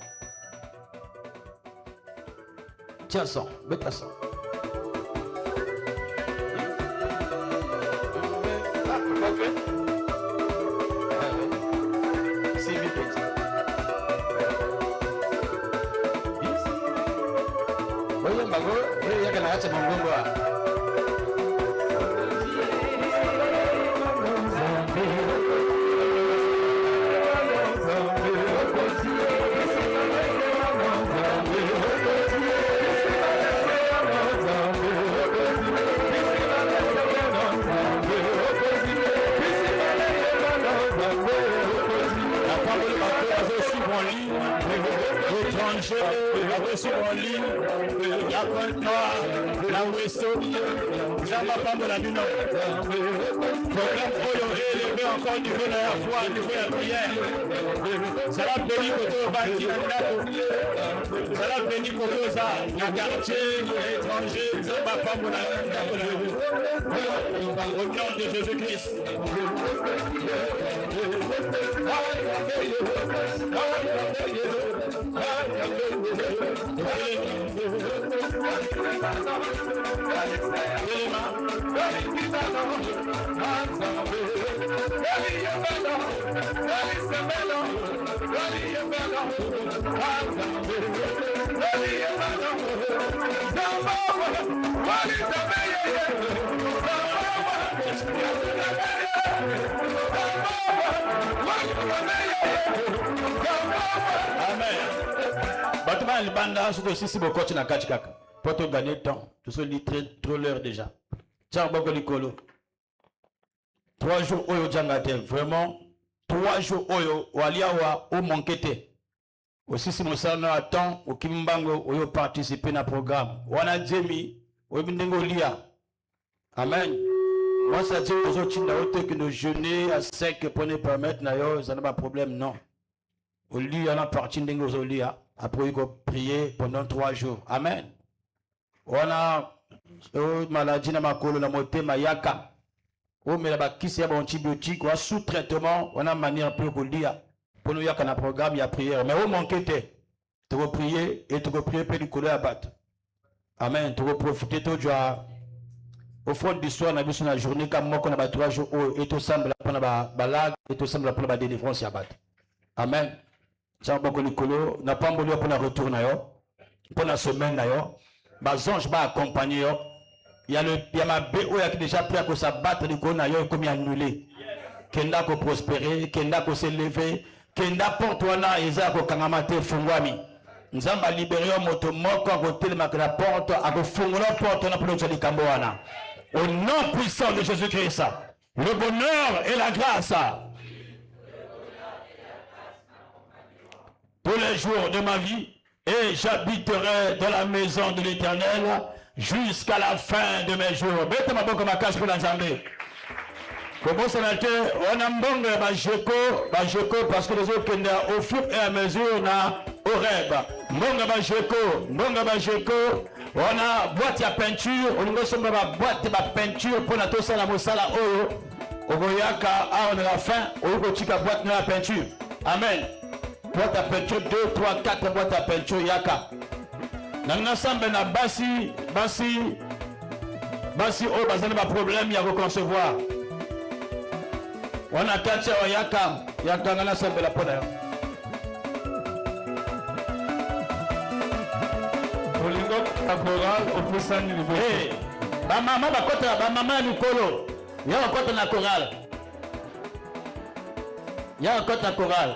tiens ça beta ça acha mongongo. Sur en ligne, la Pointe Noire, la Ouesso, ça va pas me la du Nord. Programme Oyo élevé encore au niveau de la foi, au niveau de la prière. Ça va bénir côté au bâti, ça va bénir côté aux arts, la quartier, l'étranger, ça va pas me la au nom de Jésus-Christ. Batman le banda sur aussi si beaucoup na kachikaka. Pour te gagner temps, tu se lis trop l'heure déjà. Tiens beaucoup likolo. 3 jours oyo jangate vraiment 3 jours oyo waliawa o monkete. Aussi si mosana attend au kimbango oyo participer na programme. Wana jemi o bindengo lia. Amen. Moi ça dit aux autres chinois que de jeûner à sec pour ne permettre na yo ça n'a pas problème non. Au lit on a parti ndengo zo lia. Après il faut prier pendant 3 jours. Amen. On a maladie na makolo na motema yaka. On met la kisi ya antibiotique ou sous traitement, on a manière peu pour dire pour nous yaka na programme ya prière mais on manquait tu vas prier et tu vas prier pour les couleurs à battre. Amen. Tu vas profiter tout joie au fond du soir na biso na journée comme moi qu'on a 3 jours et tout semble pour la balade et tout semble pour la délivrance ya battre. Amen. Ça va beaucoup likolo n'a pas voulu pour la retour na yo pour la semaine na yo bas ange va accompagner yo il y a ma BO qui déjà prêt à que ça battre likolo na yo comme annulé kenda ko prospérer kenda ko s'élever kenda porte wana eza ko kangamate fungwami nzamba libérer moto moko ko telema que la porte a ko fungula porte na pour le likambo wana au nom puissant de Jésus-Christ le bonheur et la grâce pour les jours de ma vie et j'habiterai dans la maison de l'Éternel jusqu'à la fin de mes jours. Bête ma boca ma casse pour l'ensemble. Comment ça va être? On a mbongo ba jeko parce que les autres qui au fur et à mesure na Horeb. Mbongo ba jeko. On a boîte à peinture, on a somba ba boîte ba peinture pour na to sala mosala oyo. Ogoyaka a on a la fin, oyo chika boîte na la peinture. Amen. Boîte à peinture 2, 3, 4 boîtes à peinture yaka. Nanga sambe na basi o bazana ba problème ya concevoir. On a kacha yaka ngana sambe la pona. Olingo ta chorale au puissant niveau. Eh, ba maman Nikolo. Ya kota na chorale. Ya kota chorale,